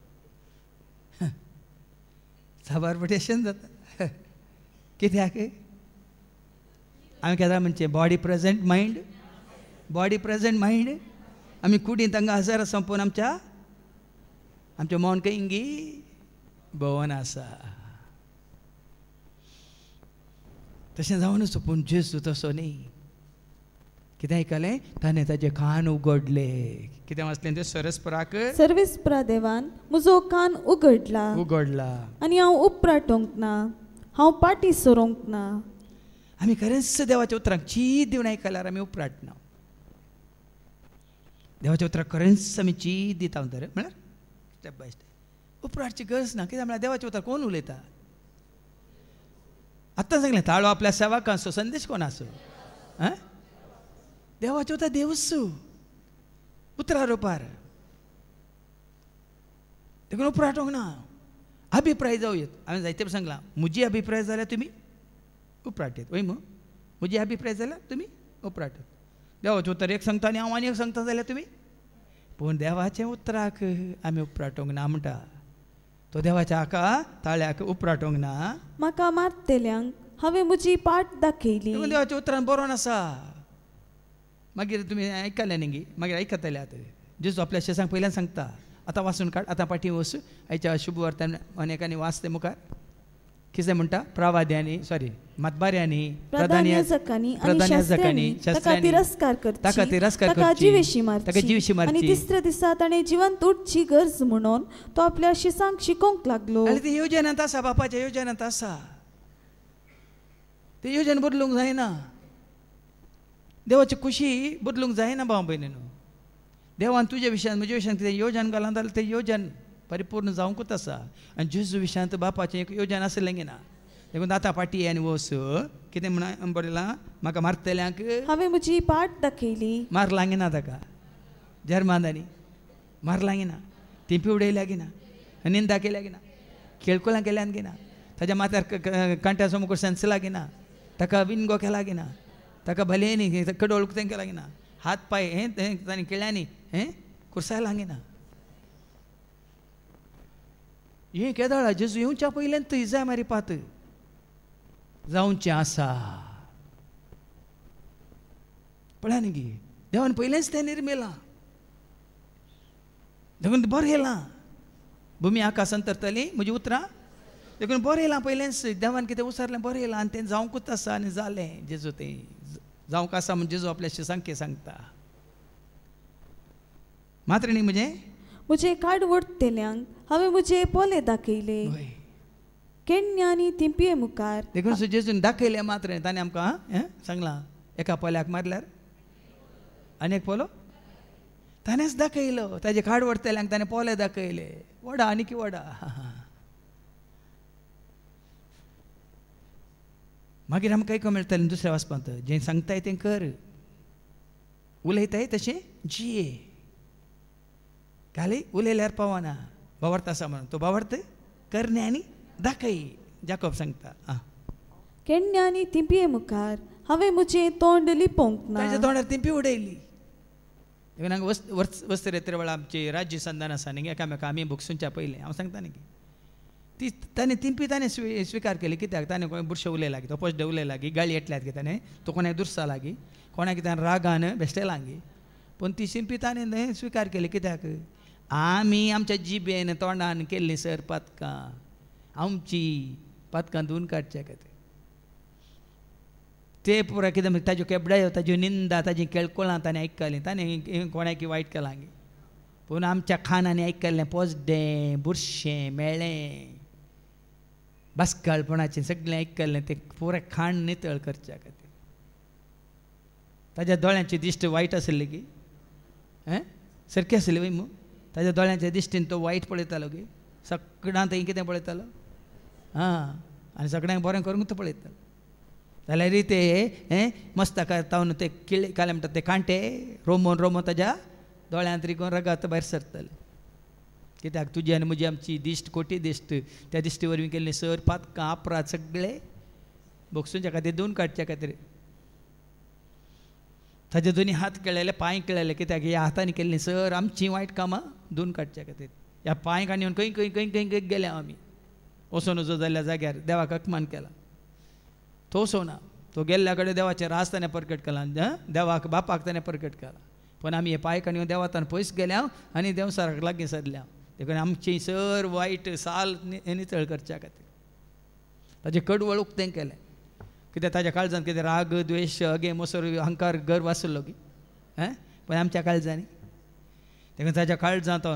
साबारपटेशन जाता. कित्याक आमी केदां म्हणचे body present mind, body present mind. आमी कुडींत हांगा हजारां संपोवन आमचें मौन खंय इंगी भवन आसा. तशें जावनूच पूण जेजू तसो न्ही. कितें आयकलें ताणें ताजे कान उगडले. कितें वाचलें तें सरस्पराक सर्वेस्परा देवान म्हजो कान उगडला आनी हांव उपराटोंक ना, हांव पाटी सरोंक ना. आमी खरेंच देवाच्या उतरांक चीत दिवन आयकल्यार आमी उपराटना. देवाच्या उतराक खरेंच आमी चीत दिता तर म्हळ्यार स्टेप बाय स्टेप उपराटची गरज ना. कित्याक म्हळ्यार देवाच्या उतर कोण उलयता? आत्तां सांगलें ताळो आपल्या सेवाकांचो संदेश कोण आसो? देवाचे उतर देवूच उतरा रोपार. देखून उपराटोंक ना. अभिप्राय जावयेत. हांवें जायते सांगलां म्हजी अभिप्राय जाल्यार तुमी उपराटेत वय मू. म्हजी अभिप्राय जाल्यार तुमी उपराटत. देवाचें उतर एक सांगता आनी हांव आनी एक सांगता जाल्यार तुमी. पूण देवाचे उतराक आमी उपराटोंक ना म्हणटा. तो देवाच्या हाका ताळ्याक उपराटोंक ना. म्हाका मारतेल्यांक हांवें म्हजी पाट दाखयली. देवाच्या उतरान बरोवन आसा. मागीर तुमी आयकलें न्ही, मागीर आयकतले आतां. जेजू आपल्या शिष्यांक पयल्यान सांगता, आतां वाचून काड, आतां पाटी वच, आयच्या शुभ वर्तान अनेकांनी वाचते मुखार. कितें म्हणटा? प्रवाद्यांनी, सॉरी, मतबाऱ्यांनी, प्रधान याजकांनी आनी शास्त्र्यांनी ताका तिरस्कार करची, ताका जिवेशी मारची. आनी तिसऱ्या दिसा ताणें जिवंत उठची गरज म्हणून तो आपल्या शिष्यांक शिकोवंक लागलो. आनी ती येवजनांत आसा, बापाच्या येवजनांत आसा. ती येवजन बदलूंक जायना. देवाची खुशी बदलूंक जायना भाव भयणीनो. देवान तुज्या विशयान म्हज्या विशयान कितें येवजन घालां जाल्यार तें येवजन परिपूर्ण जावंकूच आसा. आनी जेजू विशयांत बापाचें एक येवजन आसलें गे ना. देखून आतां पाटी आनी वस कितें म्हण बरयलां, म्हाका मारतल्यांक हांवें म्हजी पाट दाखयली. मार लागिना ताका, जर्मांदांनी मार लागिना, तिंपी उडयल्या गिना, निंदा केल्या गिना, खेळकुलां केल्यान गिना, ताज्या माथ्यार कांट्या समोर सेन्सला गिना, ताका विनगो केला गिना, ताका भले न्ही कडोळ तें केला गिना, हात पांय तांणी केळ्यांनी कुरसायला गिना. हें केदाळा जेजू येवच्या पयल्यान थंय जाय मारी पात जावचें आसा. पळय न्ही गे, देवान पयलेंच तें निर्मिलां. देखून बरें येयलां. भुमी आकाश अंतरतली म्हजी उतरां देखून बरें येयलां. पयलेंच देवान कितें उसारलें बरें येयलां आनी तें जावंकूच आसा आनी जालें. जेजू तें जावंक आसा म्हण जेजू आपल्या शिष्यांक सांगता. मात्र न्ही म्हजे काडवडतेल्यांक हांवें म्हजे पोले दाखयले. केण्या आनी तिंपये मुखार. देखून जेजून दाखयलें मात्र ताणें आमकां सांगलां, एका पोल्याक मारल्यार आनीक पोलो ताणेंच दाखयलो. ताजे काडवडतेल्यांक ताणें पोले दाखयले. वडा आनी की वडा. मागीर आमकां आयको मेळटलें दुसऱ्या वाचपांत, जें सांगताय तें कर, उलयताय तशें जिये. खाली उलयल्यार पावना. भावार्थ आसा म्हणून तो भावार्थ करणे आनी दाखय. जाकोब सांगता, केण्या आनी तिंपये मुखार हांवें म्हजें तोंड लिपोवंक ना. ताच्या तोंडार तिंपी उडयली. देखून हांगा वस्त्रेत्र वेळा आमची राज्य संधान आसा न्ही, एकामेका आमी भोगसूंच्या पयलें हांव सांगता न्ही, ती ताणें तिंपी ताणें स्विकार केली. कित्याक ताणें कोणें बुरशें उलयलां गी, तोपश्ट उलयलां गी, गाळी येतल्यात गी, ताणें तो कोणें दुरसा लागी, कोणाक कितें रागान बेश्टेलां गी. पूण ती तिंपी ताणें स्विकार केली. कित्याक आमी आमच्या जिबेन तोंडान केल्लीं सर पातकां, आमची पातकां धुवन काडच्या खातीर ते पुराय कितें ताज्यो केबडायो, ताज्यो निंदा, ताजीं केळकुळां ताणें आयकलीं. ताणें कोणाकी वायट केलां गे. पूण आमच्या खानांनी आयकल्लें पोजडें, बुरशें, मेळ्ळें, बासकाळपणाचें सगळें आयकल्लें. तें पुराय खाण नितळ करच्या खातीर ताज्या दोळ्यांची दिश्ट वायट आसली गी, सारकी आसली वय मू. ताज्या दोळ्यांच्या दिश्टीन तो वायट पळयतालो गे. सगळ्यांत थंय कितें पळयतालो, आनी सगळ्यांक बरें करूंक तो पळयतालो. जाल्यार ते मस्तका तावन ते किळे काले म्हणटात ते कांटे रोमोन रोमोन ताज्या दोळ्यांत रिकोन रगत भायर सरतले. कित्याक तुजी आनी म्हजी आमची दिश्ट कोटी दिश्ट त्या दिश्टी वरवीं केल्लीं सर पातकां अपराध सगळे भोगसूंच्या खातीर धुवन काडच्या खातीर ताजे दोनी हात केळेले, पांय केळेले. कित्याक ह्या हातांनी केल्लीं सर आमचीं वायट कामां धुवन काडच्या खातीर. ह्या पांयक आनी येवन खंय खंय खंय खंय खंय गेल्या आमी. वचून नजो जाल्ल्या जाग्यार देवाक अपमान केला. तो वचोना, तो गेल्ल्या कडेन देवाचें रास ताणें प्रकट केला, देवाक बापाक ताणें प्रकट केला. पूण आमी हे पांयक आनी देवातान पयस गेल्या आनी देवसाराक लागीं सरल्या. देखून आमची सर वायट साल नितळ करच्या खातीर ताजें कडवळ उक्तें केलें. कित्याक ताज्या काळजांत कितें राग, द्वेश, अगे, मोसर, अहंकार, गर्व आसलो गी. पण आमच्या काळजांनी देखून ताज्या काळजांत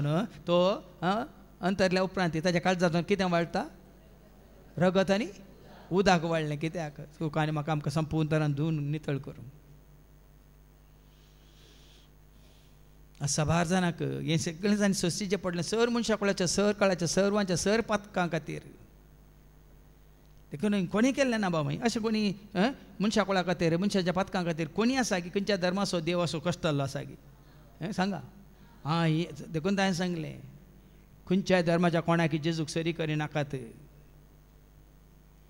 तो अंतरल्या उपरांत ताज्या काळजांत कितें वाळटा, रगत आनी उदक वाळ्ळें. कित्याक तुका आनी म्हाका आमकां संपूर्ण तरान धुवन नितळ करूं. साबार जाणांक हें सगळें जाणी सोंसीचें पडलें. सर मनशाकुळाच्या, सर काळाच्या, सर्वांच्या, सर पातकां खातीर. देखून कोणी केल्लें ना बाबा अशें कोणी मनशाकुळा खातीर, मनशाच्या पातकां खातीर कोणी आसा की खंयच्या धर्माचो देव असो कश्टाल्लो आसा की सांगा. देखून ताणें सांगलें खंयच्याय धर्माच्या कोणाक जेजूक सरी करिनाकात.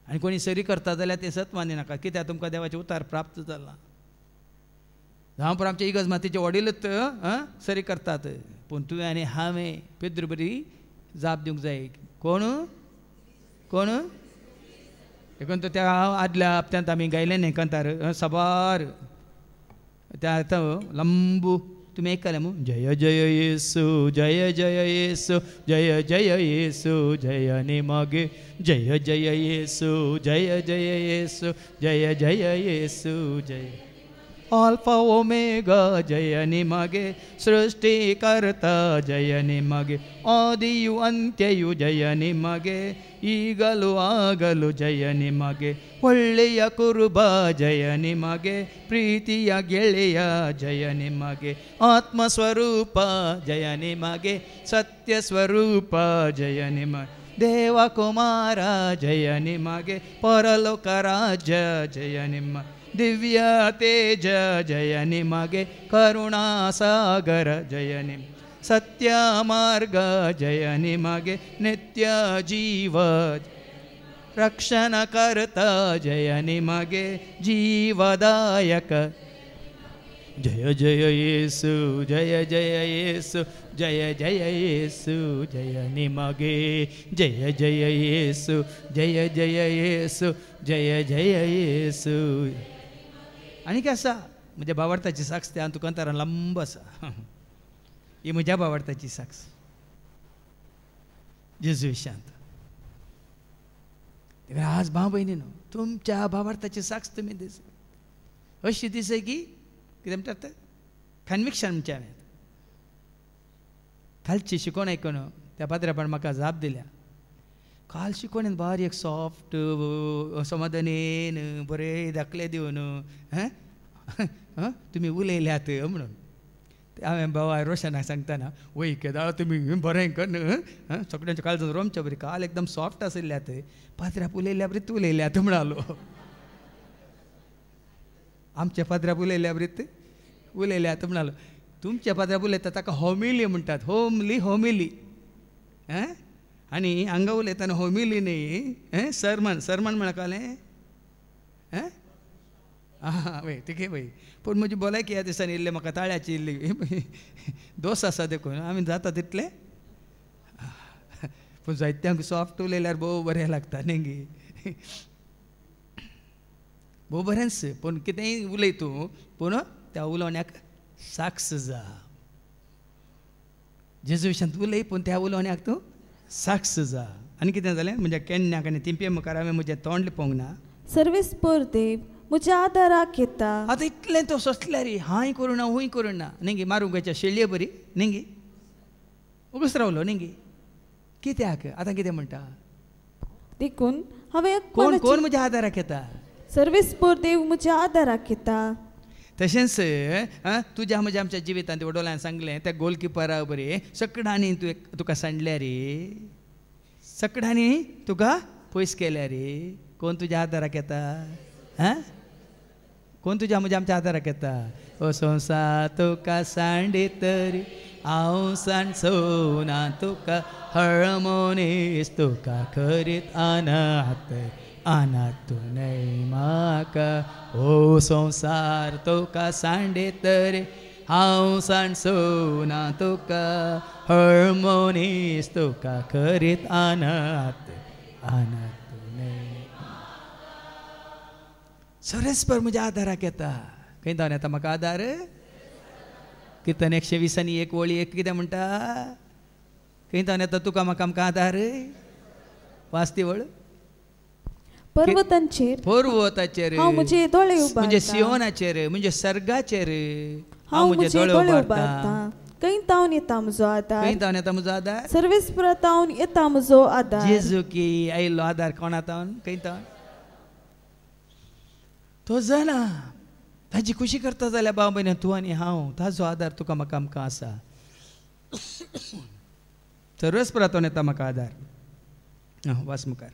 आनी कोणी सरी करता जाल्यार तें सत मानिनाका. कित्याक तुमकां देवाचें उतार प्राप्त जाला. जावं पण आमच्या इगज मातीचे वडीलच सरी करतात. पूण तुवें आनी हांवें पेद्र बरी जाप दिवंक जाय. कोण कोण देखून तो त्या आदल्या हप्त्यांत आमी गायलें न्ही कंतार सबार त्या लंबू तुम्ही ऐकले मग जय जय येसु जय जय येसु जय जय येसु जय निमगे जय जय येसु जय जय येसु जय जय येसु जय अल्फा ओमेगा जय निमगे सृष्टिकर्ता जय निमगे आदियु अंत्ययु जय निमगे ಈಗಲೂ ಆಗಲು ಜಯ ನಿಮಗೆ ಒಳ್ಳೆಯ ಕುರುಬ ಜಯ ನಿಮಗೆ ಪ್ರೀತಿಯ ಗೆಳೆಯ ಜಯ ನಿಮಗೆ ಆತ್ಮಸ್ವರೂಪ ಜಯ ನಿಮಗೆ ಸತ್ಯ ಸ್ವರೂಪ ಜಯ ನಿಮಗೆ ದೇವಕುಮಾರ ಜಯ ನಿಮಗೆ ಪರಲೋಕ ರಾಜ್ಯ ಜಯ ನಿಮ್ಮ ದಿವ್ಯ ತೇಜ ಜಯ ನಿಮಗೆ ಕರುಣಾಸಾಗರ ಜಯ ನಿಮ್ಮ ಸತ್ಯ ಮಾರ್ಗ ಜಯ ನಿಮಗೆ ನಿತ್ಯ ಜೀವ ರಕ್ಷಣಕರ್ತ ಜಯ ನಿಮಗೆ ಜೀವದಾಯಕ ಜಯ ಜಯ ಯೇಸು ಜಯ ಜಯ ಯೇಸು ಜಯ ಜಯ ಯೇಸು ಜಯ ನಿಮಗೆ ಜಯ ಜಯ ಯೇಸು ಜಯ ಜಯ ಯೇಸು ಜಯ ಜಯ ಯೇಸು. आनीक आसा म्हज्या भावार्थाची साक्ष ते हांव तुका अंतरान लंब आसा. ही म्हज्या भावार्थाची साक्ष जेजू विशयांत. आज भाव भयणीनो तुमच्या भावार्थाची साक्ष तुमी दिस अशी दिसय की कितें म्हणटात कन्विक्शन म्हणचे हांवें कालची शिकोवण आयकून त्या पाद्र्यापण म्हाका जाप दिल्या. काल शिकोवणेन बारीक सॉफ्ट समाधानेन बरें दाखले दिवन तुमी उलयल्यात म्हणून हांवें बाबा रोशनाक सांगतना वय केदाळ तुमी बरें कर सगळ्यांच्या काळजान रोमच्या बरी काल एकदम सॉफ्ट आशिल्ल्यात पाद्र्याप उलयल्या बरीत उलयल्यात म्हणालो. आमच्या पाद्र्याप उलयल्या बरीत उलयल्यात म्हणालो. तुमच्या पाद्र्याप उलयता ताका होमिली म्हणटात. होमिली आनी हांगा उलयतना होमिली न्ही सरमन सरमन म्हळ्यार कळ्ळें हां वय तिके वय. पूण म्हजी भलायकी ह्या दिसांनी इल्ले म्हाका ताळ्याची इल्ली दोस आसा देखून आमी जाता तितले पूण जायत्यांक सॉफ्ट उलयल्यार भोव बरें लागता न्ही गे भोव बरेंच. पूण कितेंय उलय तूं पूण त्या उलोवण्याक साक्ष जा. जेजू विशयांत उलय पूण त्या उलोवण्याक तूं साक्ष जा. आनी कितें जालें म्हणजे केन्नाक आनी तिंपे मुखार हांवें म्हजें तोंड लिपोवंक ना. सर्वेस्पर देव म्हज्या आदाराक येता. आतां इतलें तो सोंसल्या रे हांय करूं ना हूंय करूं ना न्ही गे मारूंक गोंयच्या शेळये बरी न्ही गे उगूच रावलो न्ही गे कित्याक आतां कितें म्हणटा देखून हांवें कोण कोण म्हज्या आदाराक येता. सर्वेस्पर देव म्हज्या आदाराक येता. तशेंच तुज्या म्हज्या आमच्या जिवितांत वडोलान सांगलें त्या गोलकिपरा बरी सकडांनी तुका सांडल्या रे सकडांनी तुका पयस केल्या रे. कोण तुज्या आदाराक येता कोण तुज्या म्हज्या आमच्या आदाराक येता. ओ संवसार तुका सांडीत रे हांव सांडचोना तुका हळमोनीस तुका करीत अनाथ अनाथ न्हय म्हाका. ओ संवसार तुका सांडीत रे हांव सांडचोना तुका हळमोनीस तुका करीत अनाथ अनाथ न्हय. सर्वेस्पर म्हज्या आदाराक येता. खंय जावन येता म्हाका आदार. किर्तन 120 वळी एक कितें म्हणटा खंय जावन येता तुका म्हाका आमकां आदार. वाच ती वळ. पर्वतांचेर हांव म्हजे दोळे उबारता. म्हणजे सियोनाचेर म्हणजे सर्गाचेर हांव म्हजे दोळे उबारता. खंय जावन येता म्हजो आदार. खंय जावन येता म्हजो आदार. सर्वेस्परांतावन येता म्हजो आदार. जेजू की आयिल्लो आदार कोणातावन खंय जावन तो जाणा. ताजी खुशी करता जाल्यार भाव भयण तूं आनी हांव ताजो आदार तुका म्हाका आमकां आसा. सर्वेस्परांतावन येता म्हाका आदार. वास मुखार.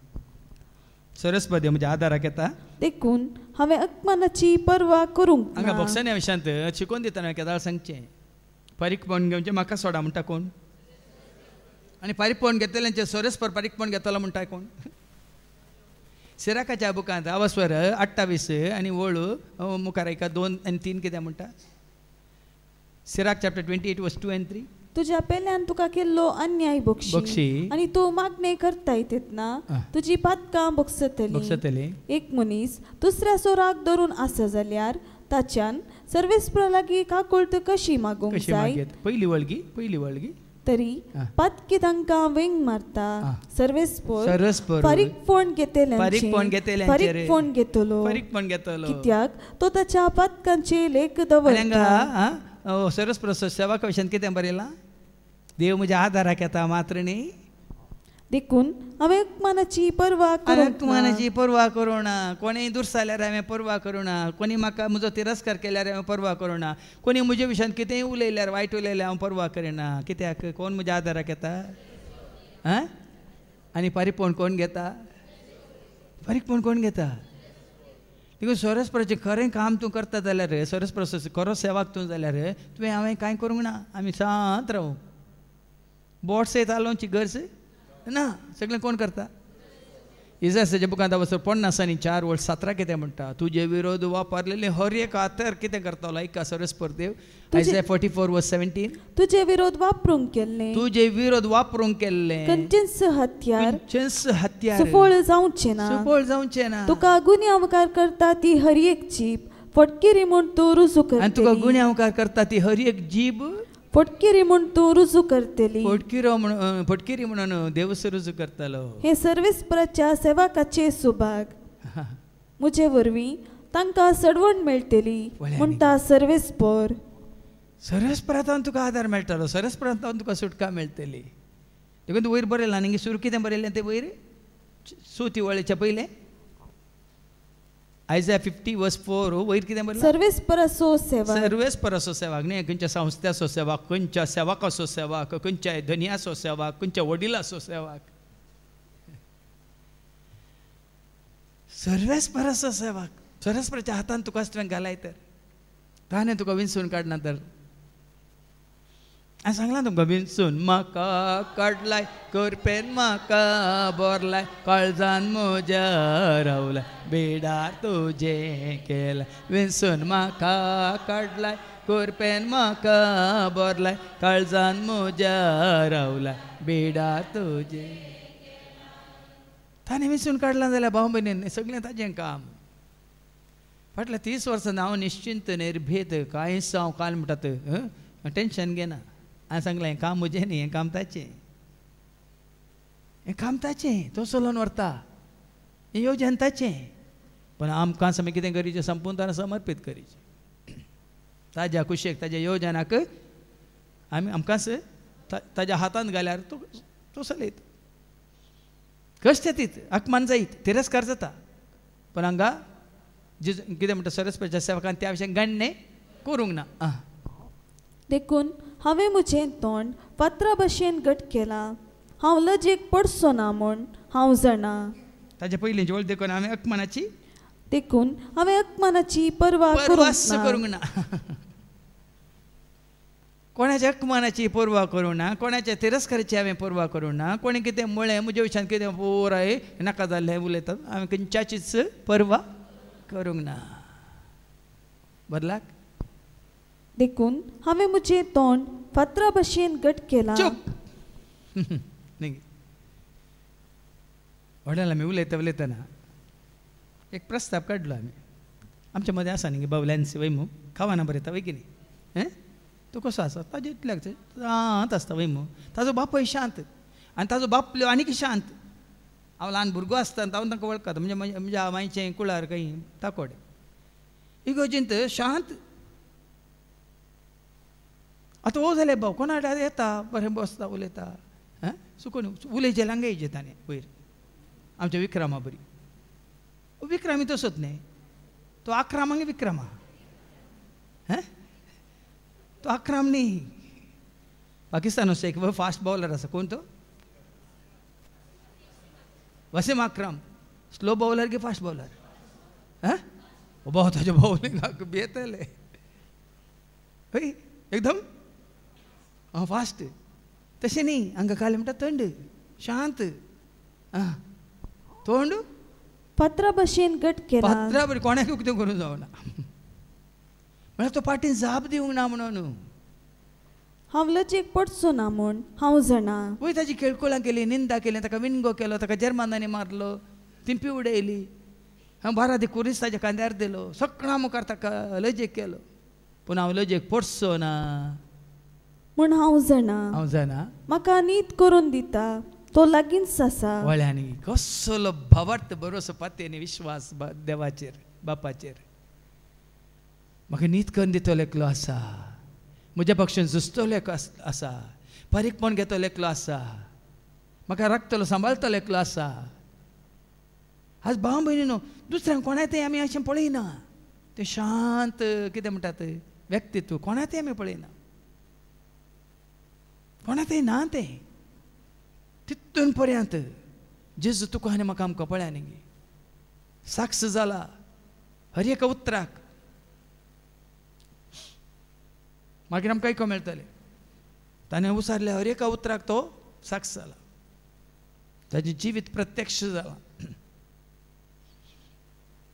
सर्वेस्पर देव म्हज्या आदाराक येता. देखून हांवें अकमानाची पर्वा करूंक ना. हांगा भोगसाण्या विशयांत शिकोवन दितना केदाळ सांगचें पारीकपण घेवचें म्हाका सोडा म्हणटा कोण आनी पारीकपण घेतलेल्यांचें सर्वेस्पर पारीकपण घेतलो म्हणटा कोण. सिराकाच्या बुकांत आवास्वर 28 आनी वळू मुखार एका 2 आनी 3 कितें म्हणटा. सिराक चॅप्टर 28 वर्स 2 and 3. तुझ्या पेल्यान तुका केल्लो अन्याय बक्षी आणि तू मागणे करता तेतना तुझी पातकां बक्षतली. एक मनीस दुसऱ्या सोराक धरून आसा जाल्यार ताच्यान सर्वेस्परा लागीं काकुळट कशी मागूंक जाय. पहिली वळगी तरी पातकी तांकां वेंग मारता. सर्वेस्पर फारीक फोन घेतलो कित्याक तो ताच्या पातकांचे लेख दवरता. सर्वेस्पर सेवा कशें कितें बरयलां? देव म्हज्या आदाराक येता मात्र न्ही. देखून हांवें अकमानाची पर्वा करूना. कोणी दुर्स जाल्यार हांवें पर्वा करूना. कोणी म्हाका म्हजो तिरस्कार केल्यार हांवें पर्वा करूना. कोणी म्हज्या विशयान कितेंय उलयल्यार वायट उलयल्यार हांव पर्वा करिना. कित्याक कोण म्हज्या आदाराक येता? आनी पारीपण कोण घेता? कोण घेता? देखून सरस्पराचें खरें काम तूं करता जाल्यार सरस्पराचो खरो सेवाक तूं जाल्यार तुवें हांवें कांय करूंक ना. आमी शांत रावूं. बोट सयत आलोवची गरज ना. सगळें कोण करता? इजायासाच्या बुकांत वचून 50:4-17 कितें म्हणटा? तुजे विरोध वापरलेले हर एक हातर कितें करतालो? ऐका सर्वेस्पर देव. आयझाया 44:17 तुजे विरोध वापरूंक केल्ले कंचेंस हत्यार सफळ जावचें ना. तुका गुन्यांवकार करता ती हर एक जीब फटकेरी म्हूण तूं रुजू करतली. आनी तुका गुन्यांवकार करता ती हर एक जीब फटकेरी म्हूण तूं रुजू करतली. फटकेरी म्हणून देवस रुजू करतलो. हे सर्वेस्पराच्या सेवकाचे सुभाग. म्हजे वरवीं तांकां सडवण मेळटली म्हणटा सर्वेस्पर. सर्वेस्परांतल्यान तुका आदार मेळटलो. सर्वेस्परांतल्यान तुका सुटका मेळटली. देखून वयर बरयलां न्ही सुरू कितें बरयलें तें वयर सुती वळेच्या पयलें आयझाया 50:4 वयर कितें बरयलां? सर्वेस्पराचो सेवाक न्ही. खंयच्या संस्थाचो सेवाक, खंयच्या सेवकाचो सेवाक, खंयच्या धन्याचो सेवाक, खंयच्या वडिलाचो सेवाक. सर्वेस्पराचो सेवाक. सर्वेस्पराच्या हातान तुका तुवें घालाय तर ताणें तुका विंचून काडना तर. हांवें सांगलां तुमकां विंचून म्हाका काडलाय करपेन म्हाका बोरलाय काळजान म्हज्या रावलाय बेडार तुजें केलाय. विंचून म्हाका काडलाय करपेन म्हाका बोरलाय काळजान म्हज्या रावलाय बेडार तुजें. ताणें विंचून काडलां जाल्यार भाव भयणीन सगळें ताजें काम. फाटल्या 30 वर्सां हांव निश्चिंत निर्भेद कांयच हांव काल म्हणटात टेन्शन घेना. हांवें सांगलें हें काम म्हजें न्ही, हें काम ताचें. तो चलोवन व्हरता. हें येवजेन ताचें. पण आमकां आमी कितें करीचें? संपूर्ण ताणें समर्पीत करीचें. ताज्या कुशेक ताज्या येवजनाक आमकांच ताज्या हातांत घाल्यार तो चलयत. कश्ट येतीत, अकमान जायत, तिरस्कार जाता. पण हांगा कितें म्हणटा सरस्वतीच्या सेवकान त्या विशयान गण्य करूंक ना. देखून हांवें म्हजें तोंड पात्रा भशेन घट केलां. हांव लजेक पडचो ना म्हूण हांव जाणा. ताचे पयलींची वळ देखून हांवें अकमानाची पर्वा करूंक ना. कोणाच्या अकमानाची पर्वा करूं ना. कोणाच्या तिरस्काराची हांवें पर्वा करूं ना. कोणी कितें म्हळें म्हज्या विशयान कितें पोराय नाका जाल्लें उलयतात हांवें खंयच्याचीच पर्वा करूंक ना. बदलाक देखून हांवें म्हजें तोंड फातरा भशेन घट केलां. व्हडल्यान आमी उलयतना एक प्रस्ताव काडलो आमी. आमच्या मदें आसा न्ही बावल्यांसी वैमू खावाना बरयता वय की न्ही. तो कसो आसा? ताजे इतल्याक शांत आसता वैमू. ताजो बापूय शांत आनी ताजो बापलो आनीक शांत. हांव ल्हान भुरगो आसतना हांव तांकां वळखता. म्हणजे मांयचें कुळार खंय ताकोडे इगोजींत शांत. आतां हो जाल्यार भाव कोणा कडेन येता बरें बसता उलयता. चुकून उलयचे लांगयचे ताणें वयर आमच्या विक्रमा बरी. विक्रमी तसोच न्ही. तो आक्रमांक विक्रमा. तो आक्रम न्ही. पाकिस्तानाचो एक फास्ट बॉलर आसा. कोण तो? वसीम अक्रम. स्लो बॉलर की फास्ट बॉलर? भाव ताच्या बॉलिंगाक भियेतले एकदम फास्ट. तशें न्ही. हांगा काल म्हणटा थंड शांत. तोंड पात्रा भशेन घट केला. पात्रा बरी कोणाक कितें करूं जावना. म्हळ्यार तो पाटीन जाप दिवंक ना म्हणून. हांव लजेक पडचो ना म्हूण हांव जाणा. वय ताजी खेळकुळां केली, निंदा केली, ताका विणगो केलो, ताका जर्मानांनी मारलो, तिंपी उडयली, हांव बारा दी कुरीस ताज्या कांद्यार दिलो, सगळ्यां मुखार ताका लजेक केलो, पूण हांव लजेक पडचो ना म्हूण हांव जाणा. हांव जाणा. म्हाका नीत करून दिता तो लागींच आसा. वळ्यांनी कसलो भावार्थ बरोसो पातेनी विश्वास देवाचेर बापाचेर. म्हाका नीत करून दितलो एकलो आसा, म्हज्या पक्षान झुजतलो एक आसा, बारीकपण घेतलो एकलो आसा, म्हाका राखतलो सांबाळतलो एकलो आसा. आज भाव भयणीनो दुसऱ्यांक कोणाय तें आमी अशें पळयना, तें शांत कितें म्हणटात व्यक्तित्व कोणाय तें आमी पळयना, कोणा तें ना तें तितून पर्यंत जेजू तुका आनी म्हाका आमकां पळया न्ही साक्ष जाला हर एका उतराक. मागीर आमकां आयको मेळटलें ताणें उसारल्या हर एका उतराक तो साक्ष जाला, ताजें जिवीत प्रत्यक्ष जालां,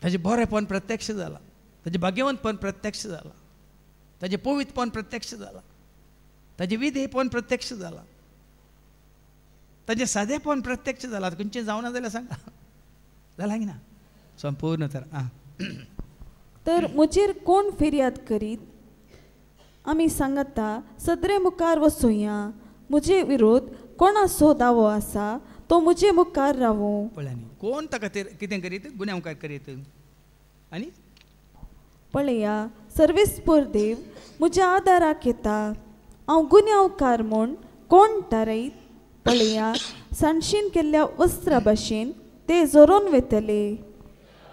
ताजें बरेंपण प्रत्यक्ष जालां, ताजें भाग्यवंतपण प्रत्यक्ष जालां, ताजें पवित्रपण प्रत्यक्ष जालां, ताजें विधेयपण प्रत्यक्ष जालां, ताजें सादेपण प्रत्यक्ष जालां. खंयचें जावना जाल्यार सांगा, जालां की ना संपूर्ण तर. तर म्हजेर कोण फिर्याद करीत आमी सांगता सदरे मुखार वचुया. म्हजे विरोध कोणाचो दावो आसा तो म्हजे मुखार रावो. पळयांनी कोण ताका कितें करीत गुन्या मुखार करीत. आनी पळया सर्वेस्पर देव म्हज्या आदाराक येता. हांव गुन्यांवकार म्हूण कोण थारयत. पळया साणशीन केल्ल्या वस्त्रा भाशेन ते जोरोन वेतले.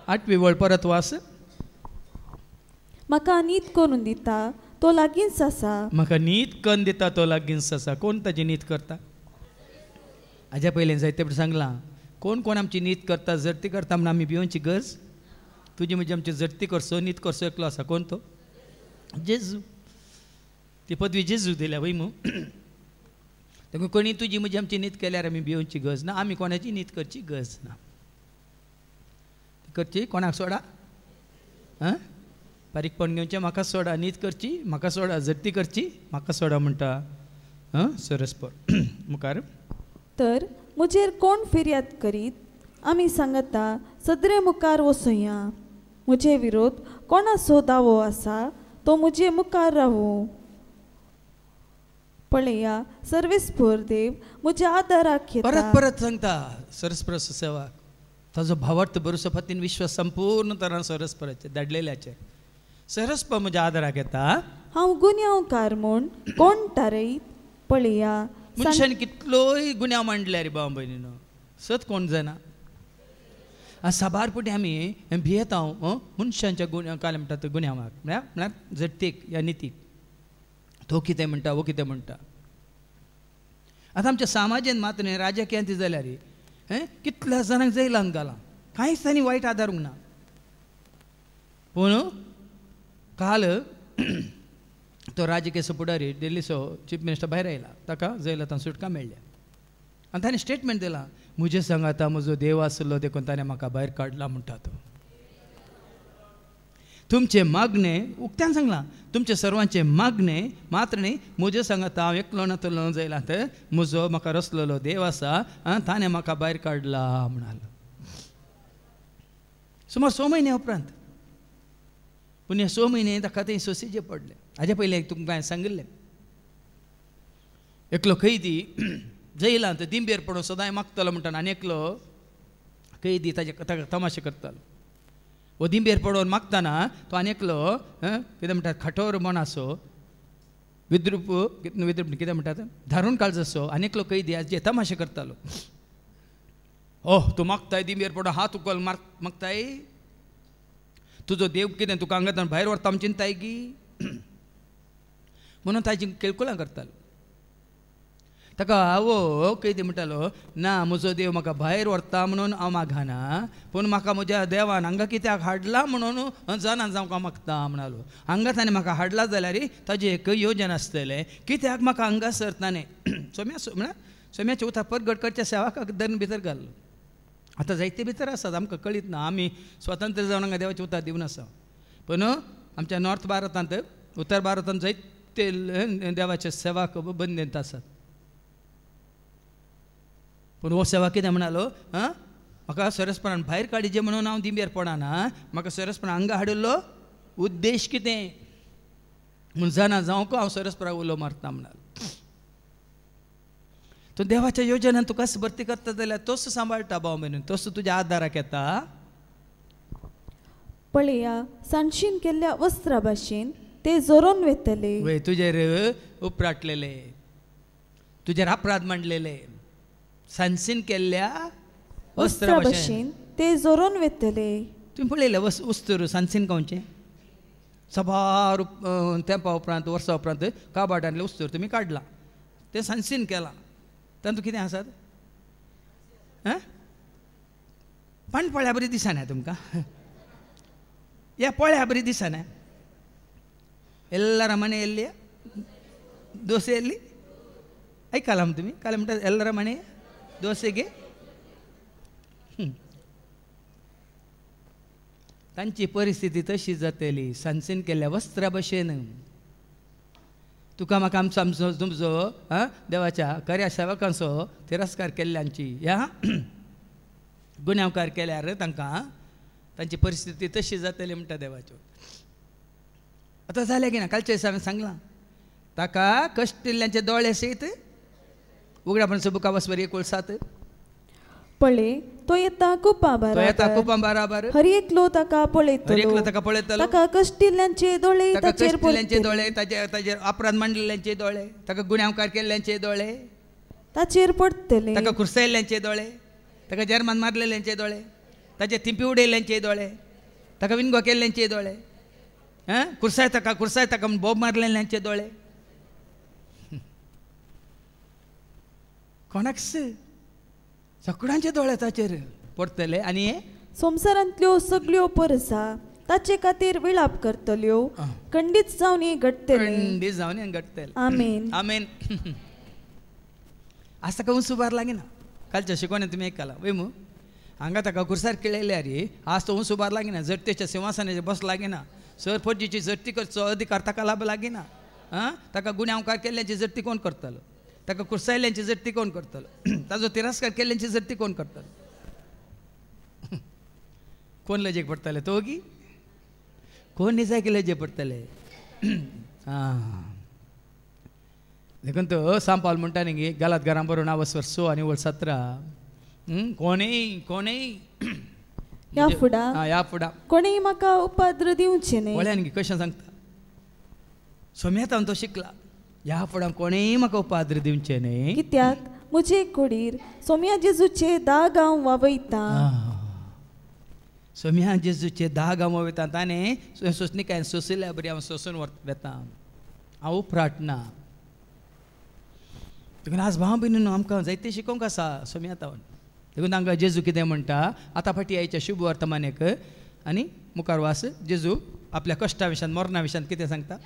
8वी वळ परत वास. म्हाका नीत करून दिता तो लागींच आसा. म्हाका नीत करून दिता तो लागींच आसा. कोण ताजी नीत करता. हाज्या पयलीं जायते फावटी सांगलां कोण कोण आमची नीत करता जर्ती करता म्हणून आमी भिवची गरज. तुजी म्हणजे आमची जर्ती करचो नीत करचो एकलो आसा. कोण तो जेजू. ती पदवी जेजू दिल्या वय मू. देखून कोणी तुजी म्हणजे आमची नीत केल्यार आमी भिवची गरज ना. आमी कोणाची नीत करची गरज ना. करची कोणाक सोडा. बारीकपण घेवचें म्हाका सोडा. नीत करची म्हाका सोडा. जर्ती करची म्हाका सोडा म्हणटा सरस्पर मुखार. तर म्हजेर कोण फिर्याद करीत आमी सांगता सदरे मुखार वचुया. म्हजे विरोध कोणाचो दावो आसा तो म्हजे मुखार रावो. पळया सर्वेस्पर देव म्हज्या आदाराक येता. परत परत सांगता सरस्पर सेवाक ताजो भावार्थ बरोसो फातीन विश्वास संपूर्ण तरान सरस्पराचे धाडलेल्याचे. सरस्पर म्हज्या आदाराक येता. हांव गुन्यांवकार म्हूण कोण थारयत. पळया मनशान कितलोय गुन्यांव मांडल्या रे भाव भयणीनो सत कोण जायना. साबारपुटी आमी भियेता मनशांच्या गुन्या काय म्हणटात गुन्यांवाक म्हळ्यार जट्टेक या नितीक. तो कितें म्हणटा वो कितें म्हणटा. आतां आमच्या समाजान मात न्ही राजकीयांत जाल्यार कितल्या जाणांक जैलांत घालां कांयच तांणी वायट आदारूंक ना. पूण काल तो राजकीय फुडारी दिल्लीचो चीफ मिनिस्टर भायर आयला. ताका जैलांत सुटका मेळ्ळ्या आनी ताणें स्टेटमेंट दिलां म्हजे सांगाता म्हजो देव आसलो देखून ताणें म्हाका भायर काडला म्हणटा तो. तुमचे मागणे उक्त्यान सांगलां तुमचे सर्वांचे मागणे मात्र न्ही म्हजे सांगाता हांव एकलो नातलो जैलांत म्हजो म्हाका रचलेलो देव आसा ताणें म्हाका भायर काडला म्हणालो. सुमार 6 म्हयने उपरांत. पूण हे 6 म्हयने ताका थंय सोंसीचे पडले. हाज्या पयलीं तुमकां सांगिल्लें एकलो कैदी जैलांत दिंबेर पडून सदांय मागतलो म्हणटा आनी एकलो कैदी ताका तमाशे करतालो. वो दिंबेर पडोवन मागतना तो आनी एकलो कितें म्हणटात खाटोर म्हण असो विद्रूप कितें म्हणटात धारून काळजसो आनी एकलो कैदी जे तमाशे करतालो. तूं मागताय दिंबेर पडोवन हात उखल मागताय तुजो देव कितें तुका हांगाच्यान भायर व्हरता म्हूण चिंताय गी म्हणून ताजी केळकुलां करतालो. ताका आवो कैदी म्हणटालो ना म्हजो देव म्हाका भायर व्हरता म्हणून हांव मागना पूण म्हाका म्हज्या देवान हांगा कित्याक हाडला म्हणून जाणा जावंक हांव मागता म्हणालो. हांगा ताणें म्हाका हाडला जाल्यार ताजें एक योजन आसतलें कित्याक म्हाका हांगासर ताणें म्हळ्यार सोम्याचे उतर परगट करच्या सेवाकाक धरून भितर घाल्लो. आतां जायते भितर आसात आमकां कळीत ना. आमी स्वतंत्र जावन हांगा देवाचें उतर दिवन आसा. पूण आमच्या नॉर्थ भारतांत उत्तर भारतांत जायत ते देवाचे सेवाक बंदेंत आसात. पूण हो सेवा कितें म्हणालो, म्हाका सरसपणान भायर काडीचे म्हणून हांव दिंबेर पडना, म्हाका सरसपणान हांगा हाडिल्लो उद्देश कितें म्हूण जाणा जावंक हांव सरसपणाक उलो मारता म्हणालो. तो देवाच्या योजनान तुका कस भरती करता जाल्यार तोच सांबाळटा भाव म्हणून, तोच तुज्या आदाराक येता. पळया, सांडशीन केल्ल्या वस्त्रा भाशेन ते जोरोन वेतले. वय तुजेर उपराटलेले, तुजेर अपराध मांडलेले, सांडशीन केल्ल्या वस्त्रा भाशेन ते जोरोन वेतले. तुम्ही पळयलें वस्तूर सांडशीन कावचे सबार तेंपा उपरांत वर्सा उपरांत काबाटांतले वस्तूर तुमी काडला, ते सांडशीन केला. तातूंत कितें आसात? पण पळ्या बरी दिसना तुमकां, या पळ्या बरी दिसना. ಎಲ್ಲರ ಮನೆಯಲ್ಲಿ ದೋಸೆಯಲ್ಲಿ ಐಕಾಲಂ तुम्ही काल म्हणतात ಎಲ್ಲರ ಮನೆ ದೋಸೆಗೆ तांची परिस्थिती तशी जातली सांडशीन केल्ल्या वस्त्रा भशेन. तुका म्हाका आमचो तुमचो देवाच्या खऱ्या सेवकांचो तिरस्कार केल्ल्यांची ह्या गुन्यांवकार केल्यार तांकां तांची परिस्थिती तशी जातली म्हणटा देवाच्यो. आतां जालें की ना, कालच्या दिसा हांवें सांगलां ताका कश्ट दिल्ल्यांचे दोळे सयत उगडापणाचो बुका वसवर 19:7. पळे तो येता कुपा बराबर हर एकलो ताका पळयतलो, ताका कश्ट दिल्ल्यांचे दोळे ताचेर दोळे, ताचेर अपराध मांडलेल्यांचे दोळे, ताका गुन्यांवकार केल्ल्यांचे दोळे ताचेर पडटले, ताका कुरसायल्ल्यांचे दोळे, ताका जर्मान मारलेल्यांचे दोळे, ताचे थिंपी उडयल्ल्यांचे दोळे, ताका विनगो केल्ल्यांचे दोळे, कुरसाय ताका म्हणून बोब मारलेल्यांचे दोळे. कोणाक सगळ्यांचे दोळे ताचेर पडटले आनी संवसारांतल्यो सगळ्यो परसा ताचे खातीर विलाप करतल्यो, खंडीत जावन घडटले. आमेन आमेन. आज ताका उंच उबार लागीना. कालच्या शिकवण्यात तुमी आयकला वेमू, हांगा ताका कुर्सार केळयल्या रे, आज तो उंच उबार लागीना, जट्टेच्या सिंहासनाचेर बस लागीना, सरपंचीची जट्टी करचो अधिकार ताका लाभ लागीना. ताका गुन्यांवकार केल्ल्याची जट्टी कोण करतलो, ताका कुरसायल्यांची जट्टी कोण करतलो, ताजो तिरस्कार केल्ल्यांची जट्टी कोण करतलो, कोण लजेक पडटले तो गी, कोण निजायक लजे पडटले. देखून तो सांपाल म्हणटा न्ही गालात घरां बरोवन आवसवर 6 आनी 17 कोणेय या फुडा कोणेय म्हाका उपाद्र दिवचे न्ही. वळ्यान गी कशें सांगता, सोम्यातान तो शिकला, ह्या फुडां कोणेय म्हाका उपाद्र दिवचे न्ही, कित्याक म्हजे कुडीर सोम्या जेजूचे 10 गांव वावयता. सोम्या जेजूचे 10 गांव वावयता, ताणें सोंसणीकायेन सोंसयल्या बरी हांव सोंसून वेता, हांव उपराटना. देखून आज भाव भयणीनो आमकां जायते शिकोवंक आसा सोम्यातावन. देखून तांकां जेजू कितें म्हणटा, आतां फाटी आयच्या शुभ वर्तमानेक आनी मुखार वास जेजू आपल्या कश्टा विशयान मरणा विशयान कितें सांगता.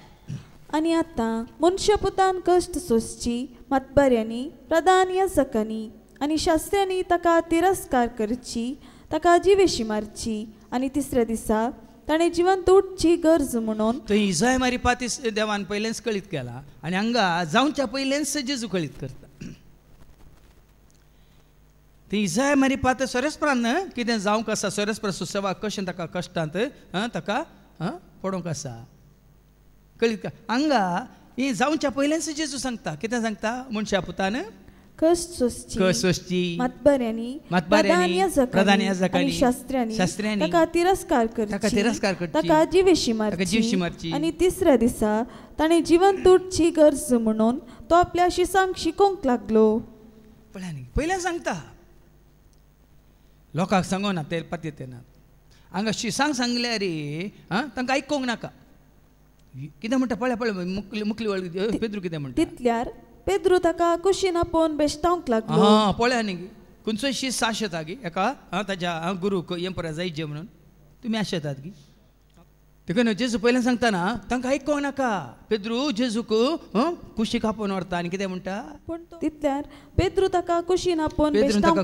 आनी आतां मनशा पुतान कश्ट सोंसची, मातबऱ्यांनी प्रधान याजकांनी आनी शास्त्र्यांनी ताका तिरस्कार करची, ताका जिवेशी मारची आनी तिसऱ्या दिसा ताणें जिवंत उठची गरज म्हणून थंय इजाय मारी पातीस देवान पयलेंच कळीत केला आनी हांगा जावच्या पयलेंच जेजू कळीत करता. ती इजाय मारी पात सरस्परान कितें जावंक आसा, सरस्पर सुसेवा कशें ताका कश्टांत ताका पडोवंक आसा कळीत. हांगा ही जावच्या पयलेंच जेजू सांगता, कितें सांगता, मनशा पुतान कश्ट सोंसची, मातबऱ्यांनी प्रधान याजकांनी शास्त्र्यांनी ताका तिरस्कार करची, ताका जिवेशी मारची आनी तिसऱ्या दिसा ताणें जिवंत उठची गरज म्हणून तो आपल्या शिसांक शिकोवंक लागलो. पयलें सांगता, लोकांक सांगोना ते पातयेना. हांगा शिसांक सांगल्या रे तांकां आयकोंक नाका. कितें म्हणटा पळय मुखली वळ पेद्रू कितें म्हणटा, तितल्यार पेद्रू ताका कुशीन आपोवन बेश्टावंक लागलो. पळया न्ही खंयचोय शीस आशेता गी एका ताज्या गुरूक हें पळय जायचे म्हणून तुमी आशेतात गी. देखून जेजू पयलें सांगतना तांकां आयकोंक नाका. पेद्रू जेजूक कुशीक आपोवन व्हरता आनी कितें म्हणटा, तितल्यार पेद्रू ताका कुशीन आपोवन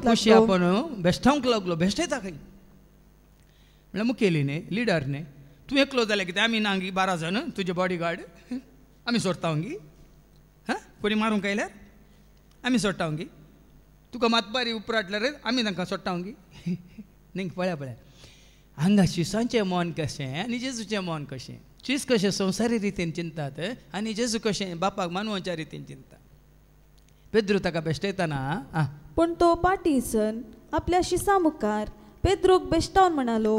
कुशी आपोवन बेश्टावंक लागलो. बेश्टयता खंय म्हळ्यार मुखेली न्ही लिडर न्ही, तूं एकलो जाल्यार कितें आमी नांगी 12 जाण तुजे बॉडी गार्ड. आमी सोडटा वंगी हां कोणी मारूंक आयल्यार आमी सोडटा वंगी तुका मातबारी उपराटल्यार आमी तांकां सोडटा वंगी न्ही पळया हांगा शिसांचें मन कशें आनी जेजूचें मन कशें चीस कशें संवसारी रितीन चिंतात आनी जेजू कशें बापाक मानवाच्या रितीन चिंता पेद्रू ताका बेश्टयतना पण तो पाटीसन आपल्या शिसा मुखार पेद्रूक बेश्टावन म्हणालो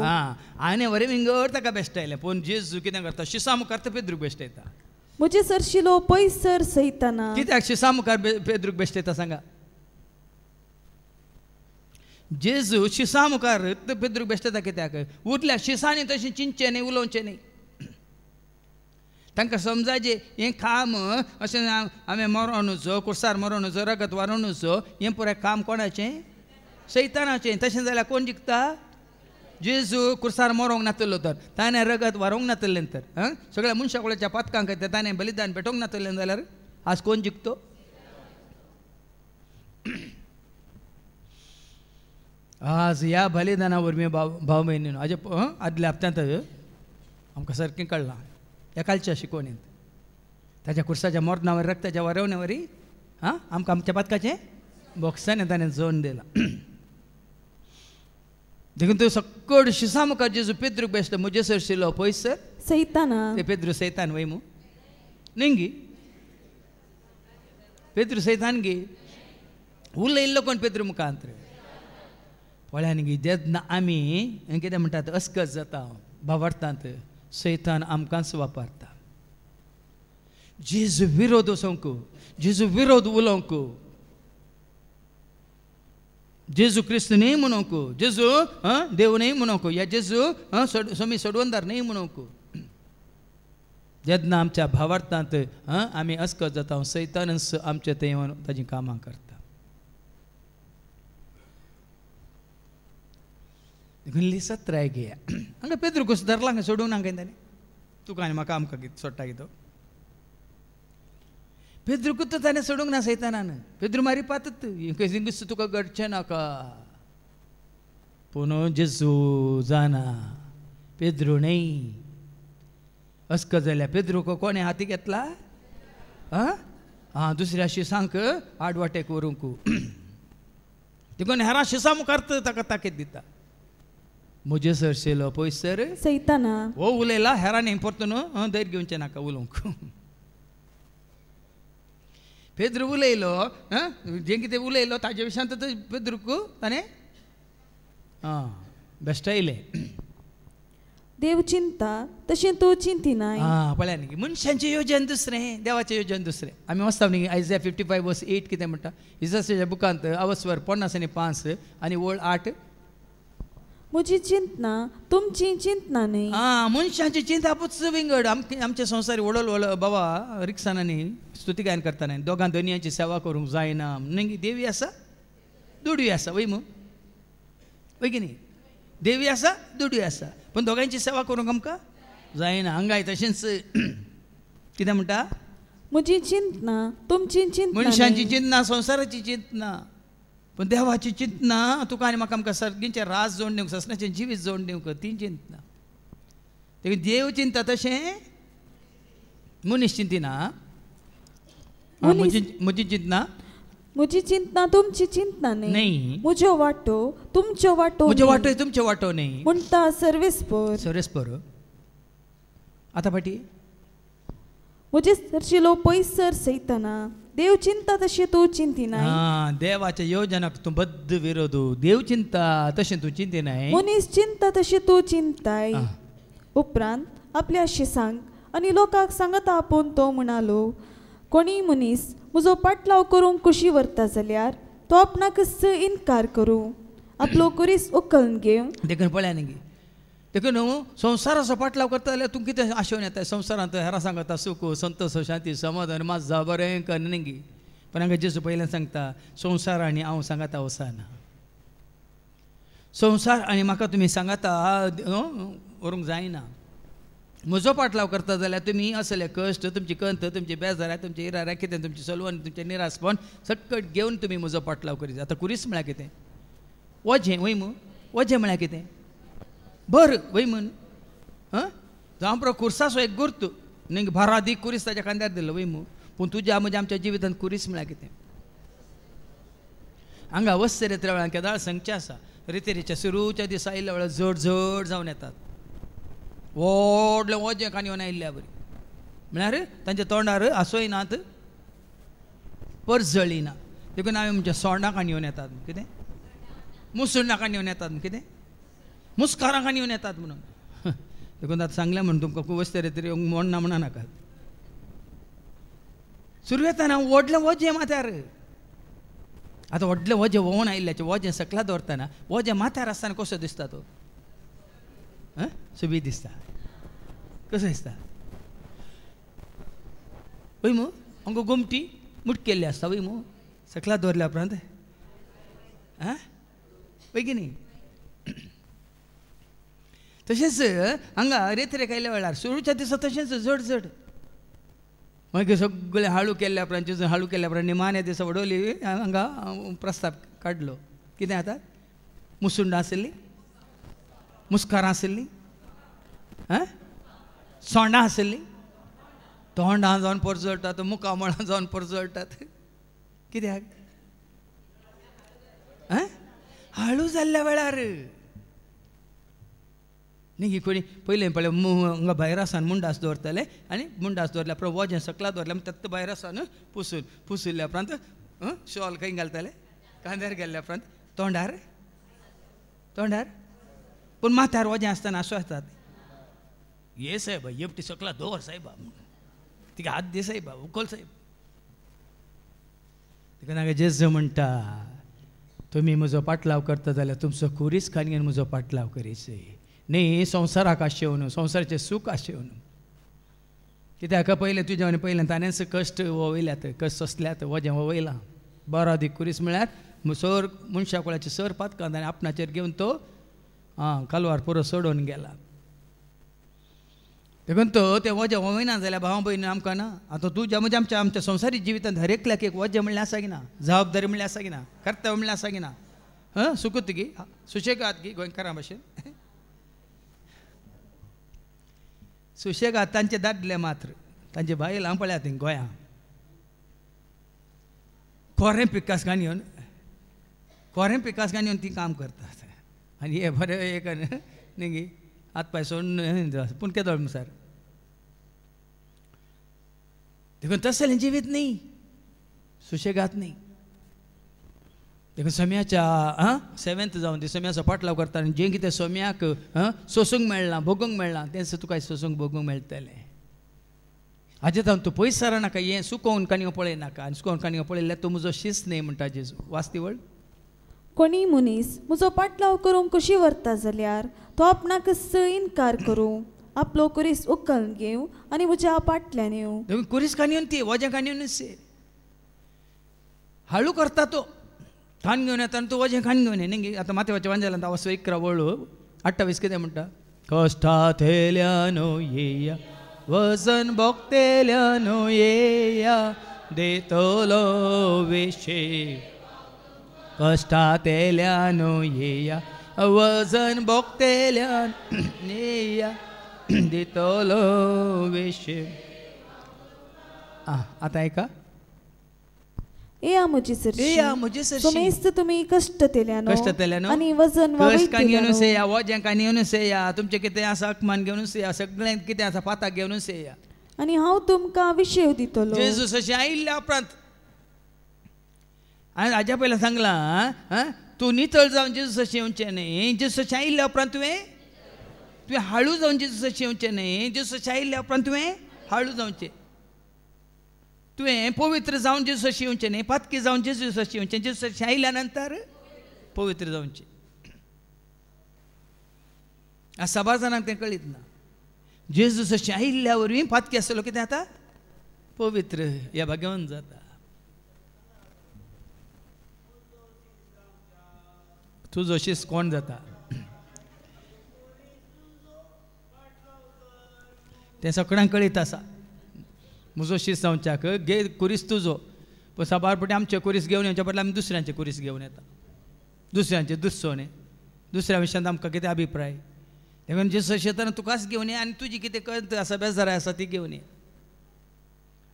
आनी वरे विंगड ताका बेश्टायलें पूण जेजू कितें करता शिसा मुखार तो पेद्रूक बेश्टयता म्हजे सरशिलो पयसर सयतना कित्याक शिसा मुखार पेद्रूक बेश्टयता सांगा जेजू शिसा मुखार पेद्रूक बेश्टयता कित्याक उरल्या शिसांनी तशें चिंतचें न्ही उलोवचें न्ही तांकां समजायचें हें काम अशें हांवें मरोन वचो कुर्सार मरोन वचो रगत व्हरोन वचो हें पुराय काम कोणाचें सैतानाचें तशें जाल्यार कोण जिखता जेजू कुर्सार मरोंक नातलो तर ताणें रगत व्हरोंक नातलें तर सगळ्या मनशाकुळाच्या पातकांक ताणें बलिदान पेटोवंक नातलें जाल्यार आज कोण जिखतो आज ह्या बलिदाना वरवीं भाव भयणीन हाजे आदल्या हप्त्यांत आमकां सारकें कळ्ळां ह्या कालच्या शिकोवणेंत ताच्या कुर्साच्या मोरणावर रक्ताच्या वरवणे वरी आमकां आमच्या पातकाचें बॉक्सांनी ताणें जोडून दिलां देखून तो सकड शिसा मुखार जेजू पेद्रूक बेश्ट म्हजे सरशिलो पयस सयताना ते पेद्रू सैतान वय मू न्ही पेद्रू सैतान गे उलयल्लो कोण पेद्रू मुखांत पळयान गे जेन्ना आमी कितें म्हणटात अस्कस जाता भावार्थांत सैतान आमकांच वापरता जेजू विरोध वचोंक जेजू विरोध उलोवंक जेजू क्रिस्त न्ही म्हणूंक जेजू देव न्ही म्हणूंक या जेजू सोमी सोडवंदार न्ही म्हणूंक जेन्ना आमच्या भावार्थांत आमी अस्कस जाता सैतानच आमचे थंय येवन ताजीं कामां करता देखून सत्राय घे हांगा पेद्रू कसो धरला हांगा सोडूंक नाका ताणें तुका आनी म्हाका आमकां कितें सोडटा कितें पेद्रूकूच ताणें सोडूंक ना सैतानान पेद्रू मारी पातत कशें तुका घडचें नाका पूण जेजू जाना पेद्रू न्ही अस्कस जाल्यार पेद्रूक कोणें हाती घेतला दुसऱ्या शिसांक आडवाटेक व्हरूंक देखून हेरां शिसा मुखार ताका ताकीद दिता म्हजे सरशिलो पयसर सैताना हो उलयला हेरांनी परतून धैर्य घेवचें नाका उलोवंक पेद्रू उलयलो जें कितें उलयलो ताजे विशयांत पेद्रूक ताणें बेश्टायलें देव चिंता तशें तूं चिंतिनाय पळयात न्ही मनशांचें योजन दुसरें देवाचें योजन दुसरें आमी वाचता न्ही Isaiah 55:8 कितें म्हणटा इसायाच्या बुकांत अवस्वर 50:5 आनी वळ 8 म्हजी चिंतना तुमची चिंतना न्ही मनशांची चिंता आपूच विंगड आमचे संवसारी वडलो बाबा रिक्सांनी स्तुती गायन करतना दोगां दोनयांची सेवा करूंक जायना न्ही देवी आसा दुडवी आसा वय मू वय की न्ही देवी आसा दुडवी आसा पूण दोगांची सेवा करूंक आमकां जायना हांगाय तशेंच कितें म्हणटा म्हजी चिंतना तुमची चिंतना मनशांची चिंतना संवसाराची चिंतना पूण देवाची चिंतना तुका आनी म्हाका आमकां सर्गींचें रास जोड दिवंक ससण्याचें जिवीत जोड दिवंक ती चिंतना देखून देव चिंता तशें मनीस चिंतिना म्हजी चिंतना म्हजी चिंतना तुमची चिंतना न्ही म्हजो वाटो तुमचो वाटो म्हजो वाटो तुमचो वाटो न्ही म्हणटा सर्वेस्पर आतां फाटी म्हजे सरशिलो पयसर सैताना देव चिंता तशें तूं चिंतिनाय देवाच्या योजनाक तूं बद्द विरोध देव चिंता तशें तूं चिंतिनाय मनीस चिंता तशें तूं चिंताय उपरांत आपल्या शिसांक आनी लोकांक सांगता आपूण तो म्हणालो कोणी मनीस म्हजो पाटलाव करूंक कुशी व्हरता जाल्यार तो आपणाकच इन्कार करूं आपलो कुरीस उखलून घेवं देखून पळया न्ही देखून संवसाराचो पाटलाव करता जाल्यार तूं कितें आशेवन येता संवसारांत हेरां सांगता सूख संतोश शांती समाधान माझा बरें कर न्ही पण हांगा जेजू पयल्यान सांगता संवसार आनी हांव सांगता वसाना संवसार आनी म्हाका तुमी सांगता व्हरूंक जायना म्हजो पाटलाव करता जाल्यार तुमी असले कश्ट तुमची कंत तुमची बेजारां तुमची इरारां कितें तुमचें चलवण तुमचें निरासपण सकट घेवन तुमी म्हजो पाटलाव करीत आतां कुरीस म्हळ्यार कितें वजें वय मू वजें म्हळ्यार कितें बर वय म्हूण जावं प्रो कुर्साचो एक गुर्त न्ही भरादीक कुरीस ताच्या खांद्यार दिलो वय मू पूण तुज्या म्हणजे आमच्या जिवितांत कुरीस म्हळ्यार कितें हांगा वस्ते रेत्रे वेळार केदाळ संख्या आसा रितेरीच्या सुरूच्या दिसा आयिल्ल्या वेळार जड जड जावन येतात व्हडलें वजें काणयोन आयिल्ल्या बरी म्हळ्यार तांच्या तोंडार आसोय नात पर्स जळिना देखून हांवें म्हणजे सोंडां काणयोन येतात कितें मुसुंडां काणयोन येतात कितें मुस्कारां काणयोन येतात म्हणून देखून आतां सांगलें म्हणून तुमकां वस्ते रेत्रे मोडना म्हणा नाकात सुरू येताना व्हडलें वजें माथ्यार आतां व्हडलें वजें व्होंवन आयिल्ल्याचें वजें सकला दवरतना वजें माथ्यार आसतना कसो दिसता तो सुबीत दिसता कसो दिसता वय मू हांगा घुमटी मुटकेल्ली आसता वय मू सकला दवरल्या उपरांत वय की न्ही तशेंच हांगा रेत्रेक आयल्या वेळार सुरूच्या दिसा तशेंच जड जड मागीर सगळें हाळू केल्ल्या उपरांत हाळू केल्ल्या उपरांत निमाण्या दिसा उडोवली हांगा प्रस्ताव काडलो कितें आतां मुसुंडां आशिल्लीं मुस्कारां आशिल्लीं सोंडां आशिल्लीं तोंडां जावन परजळटात मुखामळां जावन परजळटात कित्याक हाळू जाल्ल्या वेळार न्ही कोणी पयलें पळय हांगा भायर आसान मुंडास दवरताले आनी मुंडास दवरल्या उपरांत वजें सकला दवरलें तें भायर आसान पुसुल्ल्या उपरांत शॉल खंय घालताले कांद्यार गेल्ल्या उपरांत तोंडार पूण माथ्यार वजें आसतना आसू येतात ये सायबा येपटी सकला दवर सायबा तिका हात दी सायबा उखल सायब तिका नाका जेजू म्हणटा तुमी म्हजो पाटलाव करता जाल्यार तुमचो कुरीस काणयेन म्हजो पाटलाव करीत न्ही संवसाराक आशेव न्हू संवसाराचें सूख आशेव न्हू कित्याक पयलें तुज्या आनी पयलें ताणेंच कश्ट वयल्यात कश्ट सोंसल्यात वजें वयलां बरो दी कुरीस म्हळ्यार सर मनशा कुळाची सर पातकांत आनी आपणाचेर घेवन तो कालवार पुरो सोडून गेला देखून तो तें वजें वयना जाल्यार भाव भयण आमकां ना आतां तुज्या म्हणजे आमच्या संवसारीक जिवितांत हर एकल्याक एक वजें म्हणल्यार आसा की ना जबाबदारी म्हणल्यार आसा की ना कर्तव्य म्हणल्यार आसा की ना सुकूत गी सुशेगाद गी गोंयकारां भशेन सुशेगाद तांचे दादले मात्र तांचे बायल पळयात थिंग गोंयां खोरें पिकास घालून ती काम करतात आनी हे बरें एक न्ही हात पांय सोडून पूण केदोळ मुसार देखून तसलें जिवीत न्ही सुशेगाद न्ही देखून सोम्याच्या सेवेंथ जावन ती सोम्याचो पाटलाव करता आनी जें कितें सोम्याक सोसूंक मेळना भोगूंक मेळना तें तुका सोसूंक भोगूंक मेळटलें हाजे जावन तूं पयस सर नाका हें सुकोवन काणयो पळयनाका आनी सुकोवन काणयो पळयल्यार तूं म्हजो शिस न्ही म्हणटा जेजू वास्तीवळ कोणी मनीस म्हजो पाटलाव करूंक कशी व्हरता जाल्यार तो आपणाक इन्कार करूं आपलो कुरीस उखल घेवं आनी म्हज्या पाटल्यान येवं कुरीस काणयोन ती वजें काणयोनच हाळू करता तो खान घेवन येता आनी तूं वजें खान घेवन ये न्ही आतां माथेवाच्या वांजेलांत हांव 11 वळू 28 कितें म्हणटा कश्टांत येयल्यानो येया वजन भोगतेल्यानो येया देतलो विशे कश्टांत येयल्यानो येया वजन भोगतेल्यान येया देतलो विशे आतां आयका या म्हजी सरशी सोमेस्त तुमी कष्ट तेल्यानो आनी वजन काणयोनूच येया वजें काणयोनूच येया तुमचें कितें आसा अकमान घेवनूच येया सगळें कितें आसा पाताक घेवनूच येया आनी हांव तुमकां विशेव दितलो जेजू अशें आयिल्ल्या उपरांत हांवें हाज्या पयलीं सांगलां तूं नितळ जावन जेजू अशें येवचें न्ही जेजू अशें आयिल्ल्या उपरांत तुवें हाळू जावन जेजू अशें येवचें न्ही जेजू अशें आयिल्ल्या उपरांत तुवें हाळू जावचें तुवें पवित्र जावन जेजू अशें येवचें न्ही पातकी जावन जेजू अशें येवचें जेजू अशें आयिल्ल्या नंतर पवित्र जावचें आज सभा जाणांक तें कळीत ना जेजू अशें आयिल्ल्या वरवीं पातकी आसलो कितें जाता पवित्र ह्या भाग्यवान जाता तुजो शीस कोण जाता तें सगळ्यांक कळीत आसा म्हजो शीस जावच्याक घे कुरीस तुजो पूण सबारपटी आमचे कुरीस घेवन येवच्या बदला आमी दुसऱ्यांचे कुरीस घेवन येता दुसऱ्यांचे दुस्सोने दुसऱ्या विशयांत आमकां कितें अभिप्राय देखून जे शेतान तुकाच घेवन ये आनी तुजी कितें कळत आसा बेजाराय आसा ती घेवन ये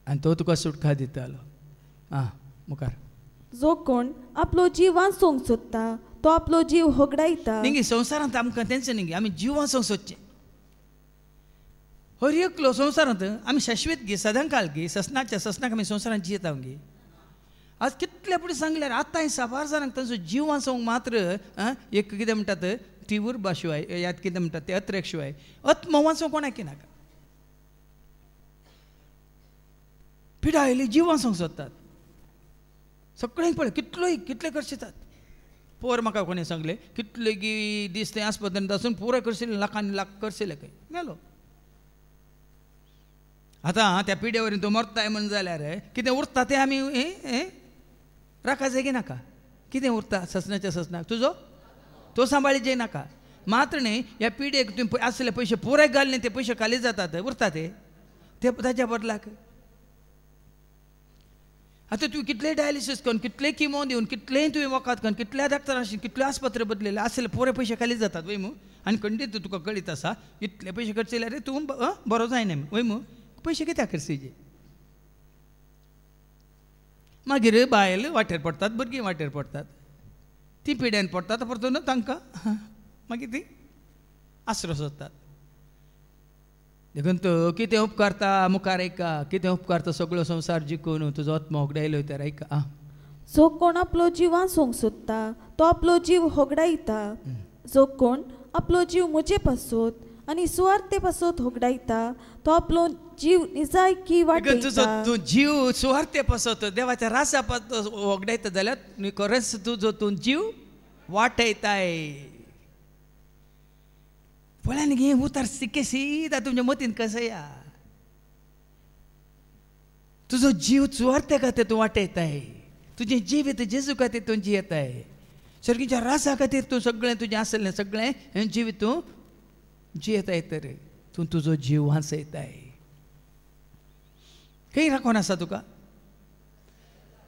आनी तो तुका सुटका दितालो. आं मुखार. जो कोण आपलो जीव वाचोवंक सोदता तो आपलो जीव होगडायता. निंगी संवसारांत आमकां तेंचें निंगी आमी जीव वाचोवंक सोदचें. हर एकलो संवसारांत आमी शाश्वत गे सदांकाळ गे ससनाक आमी संवसारांत जियेता गे. आज कितले पुढे सांगल्यार आतां साबार जाणांक तांचो जीव वाचोवंक मात्र एक कितें म्हणटात तीव्र शिवाय याद कितें म्हणटात ते अत्रेक शिवाय आत्म वाचोवंक कोणाक नाका. पिडा आयली जीव वाचोवंक सोदतात. सगळ्यांक पळय कितले करशितात. पोर म्हाका कोणें सांगलें कितले दीस तें आस्पत्रेंत आसून पुराय करशिल्ले लाखांनी लाख करशिल्ले खंय मेलो. आतां त्या पिड्या वरील तो मरताय म्हण जाल्यार कितें उरता तें आमी राखा जागे नाका. कितें उरता ससनाच्या ससनाक तुजो तो सांबाळी जे नाका. मात्र न्ही ह्या पिड्येक तुवें आसले पयशे पुराय घालले ते पयशे खाली जातात उरता ते ताच्या बदलाक. आतां तुवें कितले डायलिसीस करून कितले किमो दिवन कितलेय तुवें वखद करून कितल्या डॉक्टरांशी कितल्यो आस्पत्रे बदलेले आसले पुरे पयशे खाली जातात वय मू. आनी खंडीत तुका कळीत आसा इतले पयशे खर्च केल्यार तूं बरो जायना वय मू. पयशे कित्याक खर्चीचे. मागीर बायल वाटेर पडटात भुरगीं वाटेर पडटात ती पिड्यान पडटात परतून तांकां मागीर ती आसरो सोदतात. देखून तो कितें उपकारता मुखार ऐका कितें उपकारता सगळो संवसार जिखून तुजो आत्मा होगडायलो तर ऐका. जो कोण आपलो जीव वाचोवंक सोदता तो आपलो जीव होगडायता. जो कोण आपलो जीव म्हजे पासत आनी सुवार्ते पासत होगडायता तो आपलो जीव निजायकी वाटयता. तूं जीव सुवार्ते पासत देवाच्या रासा पासत होगडायता जाल्यार खरेंच तुजो तूं जीव वाटयताय. पळय न्ही उतार सिके सीदा तुमच्या मतीन कसं या. तुजो जीव सुवार्ते खातीर तूं वाटयताय. तुजें जिवीत जेजू खातीर तूं जियेताय. सर्गीच्या रासा खातीर तूं सगळें तुजें आसलें सगळें जिवीत तूं जियेताय तर तूं तुजो जीव वाचयताय. खंय राखोन आसा तुका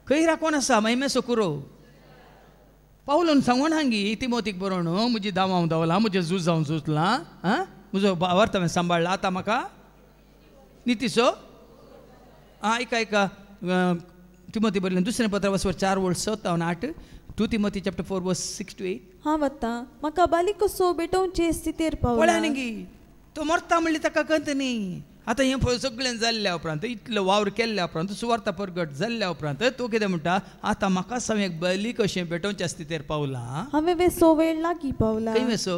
खंय राखोन आसा महिमेचो कुरो. पावलोन सांगून हांगी तिमोथीक बरोवन म्हजी दावांव धांवला म्हजें झूज हांव झुजलां म्हजो वार्त हांवें सांबाळ्ळा आतां म्हाका नितीचो ऐका तिमोथी बरयलें दुसरें पत्र वचवर 4:7-8 2 Timothy chapter 4 verse 6 to 8. हांव आतां म्हाका बालिकसो बेटोवचे स्थितीर पावला. पळय न्ही तो मरता म्हणली ताका कंत न्ही. आतां हें पळय सगळें जाल्ल्या उपरांत इतलो वावर केल्ल्या उपरांत सुवार्ता परगट जाल्ल्या उपरांत तो कितें म्हणटा आतां म्हाका समेक बली कशें बेटोवच्या स्थितीर पावलां. हांवें वेसो वेळ लागीं पावला. खंय वेसो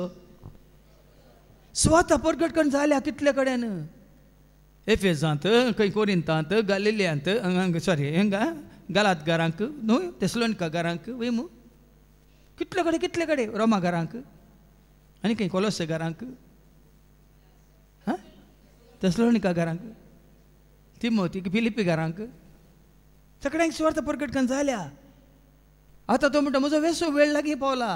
सुवार्ता परगट करून जाल्या कितले कडेन एफेसांत खंय कोरिंतांत गलिलियांत सॉरी गलात घरांक न्हू तेसलोनिका घरांक वय मू कितले कडेन रोमा घरांक आनी खंय कोलोसे घरांक तेसलोनिका घरांक तिमोथी फिलिपी घरांक सगळ्यांक सुवार्ता परगट करून जाल्या. आतां तो म्हणटा म्हजो वेसो वेळ लागीं पावला.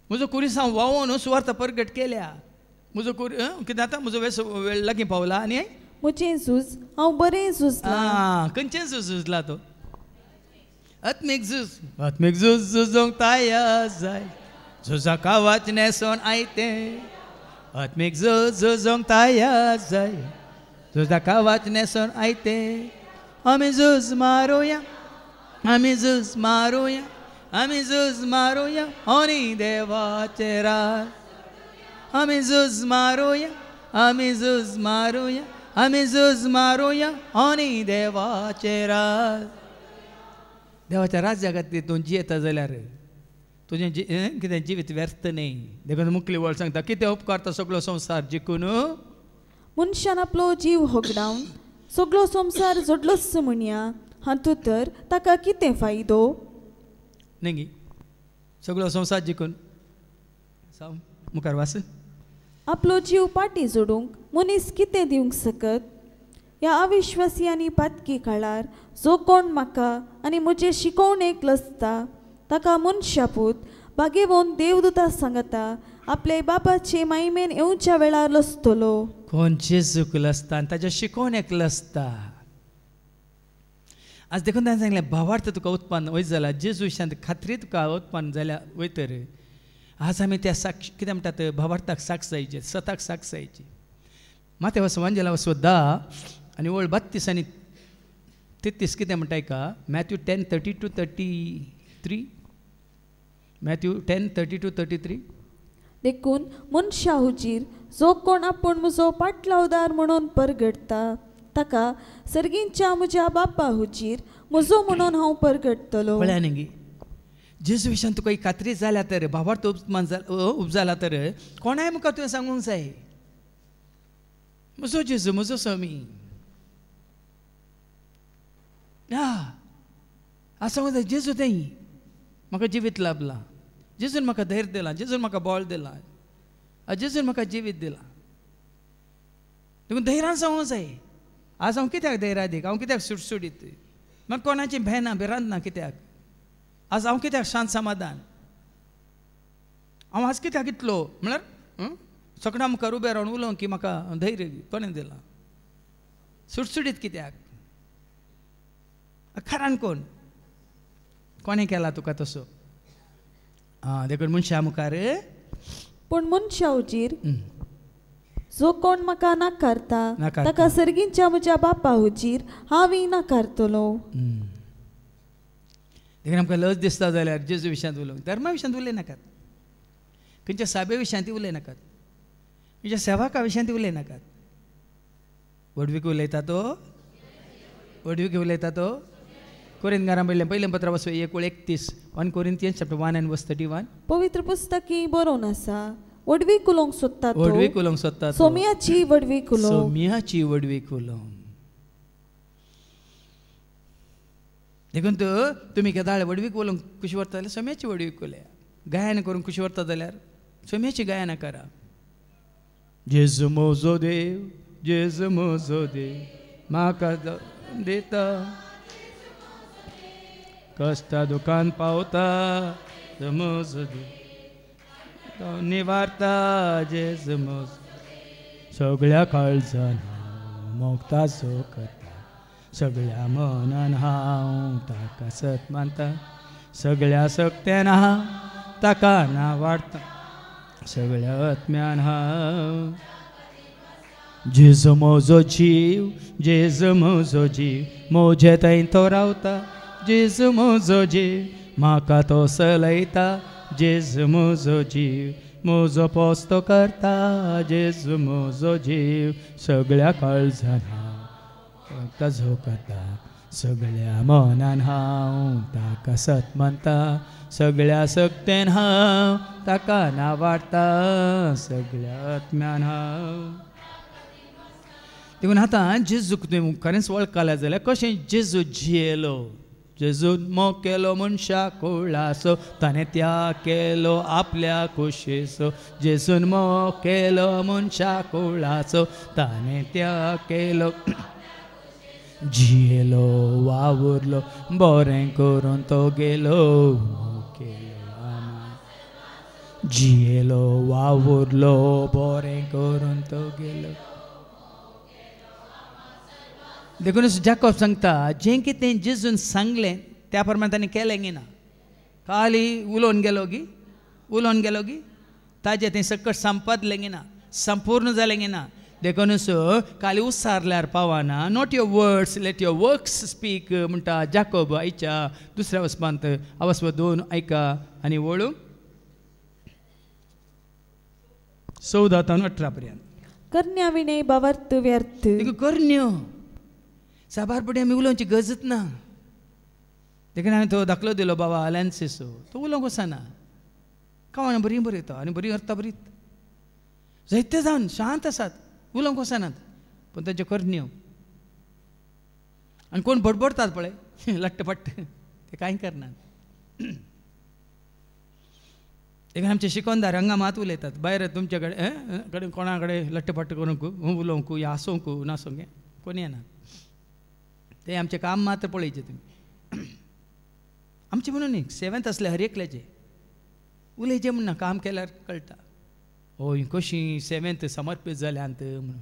म्हजो कुरिसांव वावोन सुवार्ता परगट केल्या. म्हजो कितें जाता म्हजो वेसो वेळ लागीं पावला आनी म्हजें झूज हांव बरें झुजलां. खंयचें झुजला तो आत्मीक झूज झुजोंक तयार जाय झुजाका वाचनेसोन आयते. आत्मीक झूज झुजोंक तयार जाय झुजाका वाचनेसोन आयते. आमी झूज मारूया आमी झूज मारूया आमी झूज मारूया होनी देवाचे राज. आमी झूज मारूया आमी झूज मारूया आमी झूज मारूया होनी देवाचे राज. देवाच्या राज्या खातीर तूं जियेता जाल्यार तुजें कितें जिवीत व्यर्थ न्ही. देखून मुखली वळ सांगता कितें उपकारता सगळो संवसार जिखून मनशान आपलो जीव होगडावन सगळो संवसार जोडलोच म्हणया हातूंत तर ताका कितें फायदो. न्ही सगळो संवसार जिखून मुखार वास. आपलो जीव पाटी जोडूंक मनीस कितें दिवंक सकत. ह्या अविश्वासी आनी पातकी काळार जो कोण म्हाका आनी म्हजे शिकोवणेक लसता ताका मनशापूत बागेवून देवदूता सांगता आपले बाबाचे मायमेन येवच्या वेळार लसतलो. कोण जेजूक लसता आनी ताच्या शिकोवणेक लसता. आज देखून ताणें सांगलें भावार्थ तुका उत्पन्न वयत जाल्यार जेजू शांत खात्री तुका उत्पन्न जाल्यार वयतर आज आमी त्या साक्ष कितें म्हणटात भावार्थाक साक्ष जायचे सताक साक्ष जायची. माथ्या वचो वांजेला वचो 10 आनी वळ 32 आनी 33 कितें म्हणटा का मॅथ्यू 10:30-33 मॅथ्यू 10:30-33 देखून मनशा हुजीर जो कोण आपूण म्हजो पाटलावदार म्हणून परगडता ताका सर्गींच्या म्हज्या बापा हुजीर म्हजो म्हणून हांव परगडटलो. पळया न्ही जेजू विशयान तुका एक खात्री जाल्या तर भावार्थ उपजाला तर कोणाय मुखार तुवें सांगूंक जाय म्हजो जेजू म्हजो स्वामी. सांगूंक जाय जेजू तें म्हाका जिवीत लाभला, जेजून म्हाका धैर्य दिला, जेजून म्हाका बळ दिला, जेजून म्हाका जिवीत दिला. देखून धैर्यान सांगूंक जाय आज हांव कित्याक धैर्यादीक, हांव कित्याक सुटसुडीत, म्हाका कोणाची भेना भिरांत ना. कित्याक आज हांव कित्याक शांत समाधान, हांव आज कित्याक इतलो म्हळ्यार सगळ्यां मुखार उबें रावन उलोवंक की म्हाका धैर्य कोणें दिलां. सुटसुडीत कित्याक खरान कोणें केला तुका तसो. देखून मनशा मुखार पूण मनशा हुजीर जो कोण म्हाका नाकारता ताका सर्गींच्या म्हज्या बापा हुजीर हांवूय नाकारतलो. देखून आमकां लज दिसता जाल्यार जेजू विशयांत उलोवंक धर्मा विशयांत उलयनाकात, खंयच्या साबे विशयांत उलयनाकात, खंयच्या सेवाका विशयांत उलयनाकात. वडवीक उलयता तो वडवीक उलयता तो कोरिंथकारां पयलें पत्र 1:31 1 Corinthians chapter 1 and verse 31 पवित्र पुस्तकी बरोवन आसा वडवीक उलोवंक सोदता तो वडवीक उलोवंक सोदता सोम्याची वडवीक उलोवंक सोम्याची वडवीक उलोवंक. देखून तुमी केदाळ वडवीक उलोवंक खुशी व्हरता जाल्यार सोम्याची वडवीक उलया. गायन करूंक खुशी व्हरता जाल्यार सोम्याची गायनां करा. जेजू म्हजो देव, जेजू म्हजो देव म्हाका दिता, कश्टा दुखान पावता म्हजो देव निवारता. जेजू म्हजो सगळ्या काळजान मोगताचो करता, सगळ्या मनान हांव ताका सत मानता, सगळ्या सक्त्यान हांव ताका नावाडटा, सगळ्या आत्म्यान हांव. जेजू म्हजो जीव, जेजू म्हजो जीव म्हजे थंय तो रावता, जेजू म्हजो जीव म्हाका तो चलयता, जेजू म्हजो जीव म्हजो पोस्तो करता, जेजू म्हजो जीव सगळ्या काळजान हांव ताजो करता, सगळ्या मनान हांव ताका सत मानता, सगळ्या सक्तेन हांव ताका नावाडटा, सगळ्या आत्म्यान हांव. देखून आतां जेजूक तुवें खरेंच वळखलें जाल्यार कशें जेजू जियेलो. जेजून मोग केलो मनशा कुळासो, ताणें त्याग केलो आपल्या कुशीचो. जेजून मोग केलो मनशा कुळाचो, ताणें त्याग केलो जियेलो वावुरलो बरें करून तो गेलो. जियेलो वावुरलो बरें करून तो गेलो. देखून जाकोब सांगता जें कितें जेजून सांगलें त्या प्रमाणे ताणें केलें गी ना. खाली उलोवन गेलो गी ताजें तें सकट संपदलें गी ना, संपूर्ण जालें गी ना. देखून खाली उसारल्यार पावना. Not your words late your works speak म्हणटा जाकोब आयच्या दुसऱ्या वचपांत अवस्व 2 ऐका आनी वळूंक 14 ते 18 पर्यंत. करण्या विणय भावार्थ व्यर्थ. करण्यो साबार पडे आमी उलोवची गरजच ना. देखून हांवें तो दाखलो दिलो बाबा लॅन्सिसो, तो उलोवंक वचना. कांय बरी बरयता आनी बरी अर्थ बरीत जायते जावन शांत आसात, उलोवंक वचनात. पूण ताच्यो करण्यो आनी कोण बडबडतात पळय लट्टपट्ट ते कांय करनात. देखून आमचे शिकोनदार हांगा मात उलयतात भायर तुमचे कडेन कोणा कडेन लट्टपट्ट करूंक उलोवंक या आसूंक नासूंक कोणी येना. ते आमचें काम मात्र पळयचें तुमी. आमचें म्हणून न्ही, सेवेंत असले हर एकल्याचें उलयचें म्हणना, काम केल्यार कळटा. ओय कशीं सेवेंत समर्पीत जाल्यांत म्हणून.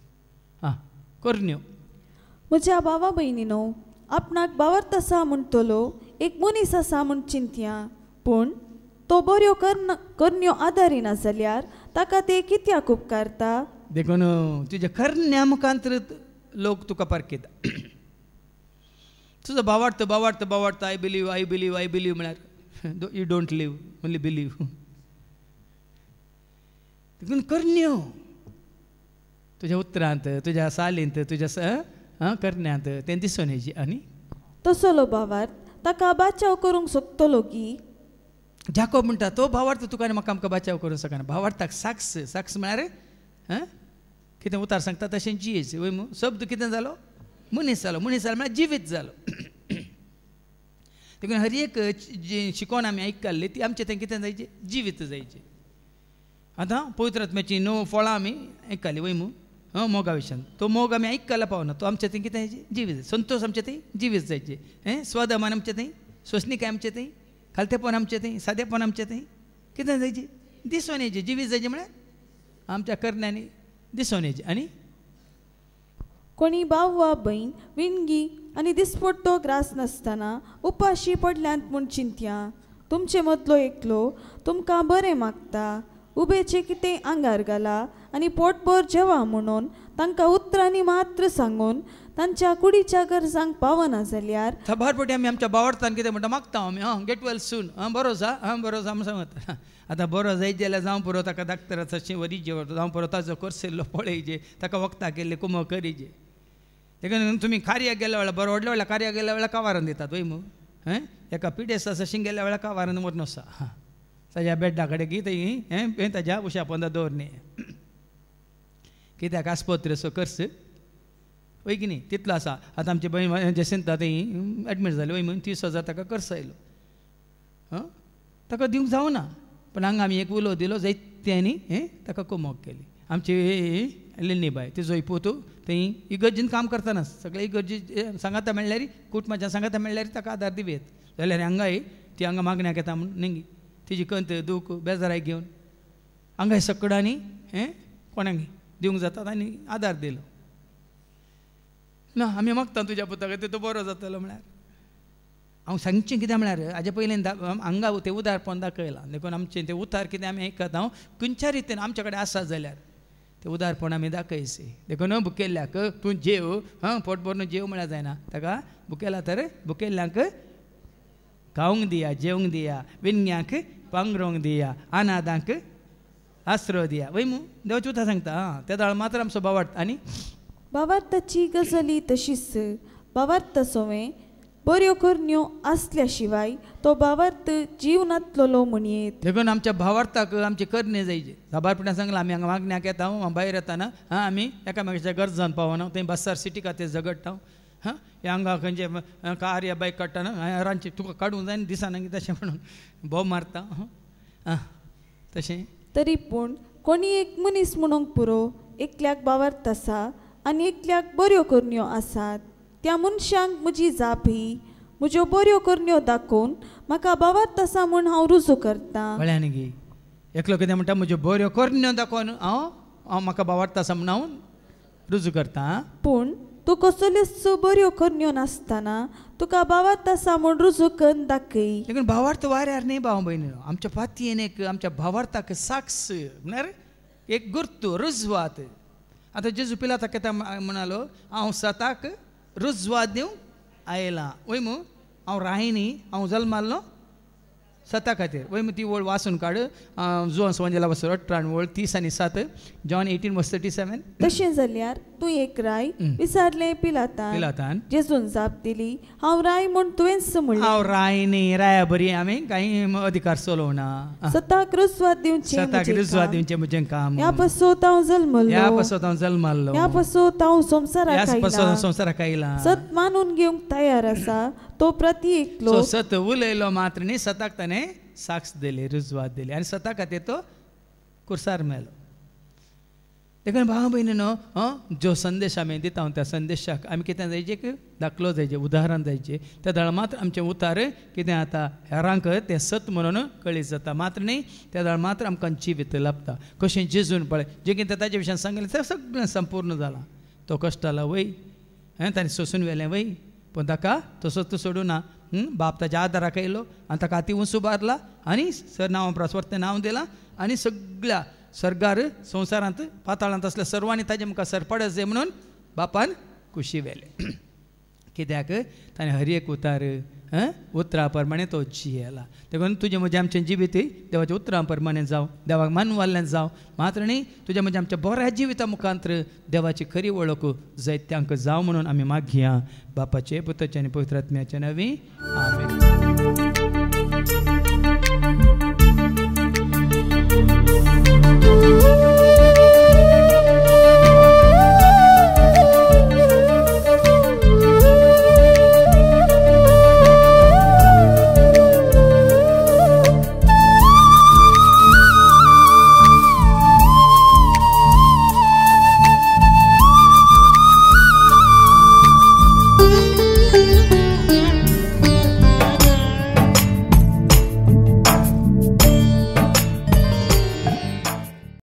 करण्यो. म्हज्या भावा भयणीनो, आपणाक भावार्थ आसा म्हणटलो एक मनीस आसा म्हूण चिंतया, पूण तो बऱ्यो करण्यो आदारिना जाल्यार ताका ते कित्याक उपकारता. देखून तुज्या करण्या मुखांतर लोक तुका परखीता. तुझो भावार्थ आय बिलीव म्हळ्यार you don't live only believe. देखून करण्यो तुज्या उतरांत, तुज्या सालींत, तुज्या करण्यांत तें दिसून येची. आनी तसलो भावार्थ ताका बाचाव करूंक सोदतलो की जाकोब म्हणटा तो भावार्थ तुका आनी म्हाका आमकां बाचाव करूंक शकना. भावार्थाक साक्स म्हळ्यार कितें उतार सांगता तशें जियेच. वय शब्द कितें जालो? मनीस जालो म्हळ्यार जिवीत जालो. देखून हर एक जी शिकोवन आमी आयकल्ली ती आमचें तें कितें जायचें? जिवीत जायचें. आतां पवित्र आत्म्याची 9 फळां आमी आयकल्ली वय मोगा विशयान. तो मोग आमी आयकला पावना. तो आमचें तें कितें जायचें? जिवीत. संतोश आमचें तें जिवीत जायचें. स्वदमान आमचें तें, सोसणीकाय आमचें तें, खालतेपण आमचें तें, सादेपण आमचें तें कितें जायचें? दिसून येचें. जिवीत जायचें म्हळ्यार आमच्या करण्यांनी दिसून येचें. आनी कोणी भाव वा भयण विणगी आनी दिसपट्टो ग्रास नासतना उपाशी पडल्यांत म्हूण चिंत्या. तुमचे मदलो एकलो तुमकां बरें मागता. उबेचें कितें आंगार घाला आनी पोटभर जेवा म्हणून तांकां उतरांनी मात्र सांगून तांच्या कुडीच्या गरजांक पावना जाल्यार खबर पडटी आमी आमच्या भावार्थान कितें म्हणटा मागता आमी गेट वेल सून बरो जा म्हूण सांगता. आतां बरो जायत जाल्यार जावं पुरो ताका डाक्टराचें वरीचें जावं पुरो ताजो करसेल्लो पळयचे, ताका वखदां केल्ले कुमो करीचे. देखून तुमी कार्याक गेल्या वेळार बरो व्हडल्या व्हडल्या कार्याक गेल्या वेळार कावारण दितात वय एका पिडेस आसा गेल्या वेळार कावारण मरून आसा ताज्या बेड्डा कडेन की थंय ताज्या उशा पोंदा दवरणे कित्याक आस्पत्रे असो कर्स वय की न्ही तितलो आसा. आतां आमची भयण जसिंता थंय एडमीट जाली वय म्हणून 30,000 ताका कर्स आयलो. ताका दिवंक जावना पण हांगा आमी एक उलो दिलो जायत्यांनी ताका कुमोग केली. आमची लिल्लीबाई तिजो इपोतू थंय इगर्जीन काम करतना सगळे इगर्जी सांगाता मेळ्ळ्यार कुटुंबाच्या सांगाता मेळ्ळ्यार ताका आदार दिवेत जाल्यार हांगाय ती हांगा मागण्याक येता म्हूण नेंगी तिजी कंत दूख बेजाराय घेवन हांगाय सकडांनी कोणाक दिवंक जातात आनी आदार दिलो. ना आमी मागता तुज्या पुताक तो बरो जातलो म्हळ्यार हांव सांगचें कितें म्हळ्यार हाजे पयलीं हांगा तें उदारपण दाखयलां. देखून आमचें तें उतार कितें आमी आयकता हांव खंयच्या रितीन आमचे कडेन आसा जाल्यार तें उदारपण आमी दाखयसी. देखून भुकेल्ल्याक तूं जेव पोट भरून जेव म्हळ्यार जायना ताका भुकेला तर भुकेल्ल्यांक खावंक दिया जेवंक दिया विणग्यांक पांगरोवंक दिया अनाथांक आसरो दिया वय देवाची उतार सांगता. त्या दाळ मात्र आमचो भावार्थ. आनी भावार्थाची गजाली तशीच भावार्थ सोवें बऱ्यो करण्यो आसल्या शिवाय तो भावार्थ जीवनांतलो म्हणयेत. देखून आमच्या भावार्थाक आमचे करणे जायचे. साबारपणान सांगलां आमी हांगा मागण्याक येता भायर येताना आमी एकामेकाच्या गरजान पावना थंय बसार सिटी खातीर झगडटा. हांगा खंयचे कार या बायक काडटाना रांदचे तुका काडूंक जाय दिसाना तशें म्हणून भोव मारता तशें. तरी पूण कोणी एक मनीस म्हणूंक पुरो एकल्याक भावार्थ आसा आनी एकल्याक बऱ्यो करण्यो आसात. त्या मनशांक म्हजी जाप ही म्हज्यो बऱ्यो करण्यो दाखोवन म्हाका भावार्थ आसा म्हूण हांव रुजू करतां. कळ्ळें गे एकलो कितें म्हणटा म्हज्यो बऱ्यो करण्यो दाखोवन हांव म्हाका भावार्थ आसा म्हूण हांव रुजू करतां. पूण तूं कसल्योच बऱ्यो करण्यो नासतना तुका भावार्थ आसा म्हूण रुजू करून दाखय. देखून भावार्थ वाऱ्यार न्ही भाव भयणीनो आमच्या फातयेन एक आमच्या भावार्थाक साक्ष म्हळ्यार एक गुर्तू रुजवात. आतां जेजू पिलाताक येता म्हणालो हांव सताक रुजवात दिवंक आयलां वय हांव राहिनी हांव जल्मालो सता खातीर वय ती वळ वाचून काड जुवान संवंजेला वसर 18 वळ 30 आनी 7 जॉन 18:37. तशें जाल्यार तूं एक राय विचारलें पिलातान जेजून जाप दिली हांव राय म्हूण तुवेंच म्हणलें. हांव राय न्ही राया बरी आमी कांय अधिकार चलोवना. सताक रुजवात दिवचें म्हजें काम. ह्या पासत हांव जल्मलो ह्या पासत हांव संवसाराक आयलां. सत मानून घेवंक तयार आसा तो प्रती एकलो सत उलयलो मात्र न्ही सताक ताणें साक्ष दिली रुजवात दिली आनी सता खातीर तो कुर्सार मेलो. देखून भाव भयणीनो जो संदेश आमी दिता त्या संदेशाक आमी कितें जायचें दाखलो जायचें उदाहरण जायचें. त्या दाळ मात्र आमचें उतार कितें जाता हेरांक तें सत म्हणून कळीत जाता मात्र न्ही त्या दाळ मात्र आमकां जिवीत लाभता. कशें जेजून पळय जें कितें ताजे विशयान सांगलें तें सगळें संपूर्ण जालां. तो कश्टाला वय ताणें सोसून व्हेलें वय पूण ताका तसोच सोडूना. बाप ताच्या आदाराक येयलो आनी ताका हाती उंच उबारला आनी सर नांव प्रस्वर्तें नांव दिलां आनी सगळ्या सर्गार संवसारांत पाताळांत असल्या सर्वांनी ताजे मुखार सरपडत जाय म्हणून बापान खुशी व्हेलें. कित्याक ताणें हर एक उतरा प्रमाणे तो जियेला. देखून तुजें म्हजें आमचें जिवीत देवाच्या उतरां प्रमाणे जावं, देवाक मानवाल्लें जावं, मात्र न्ही तुज्या म्हज्या आमच्या बऱ्या जिविता मुखांतर देवाची खरी वळख जायत्यांक जावं म्हणून आमी मागया. बापाचे, पुताचे आनी पवित्र आत्म्याचे नांवी आमेन.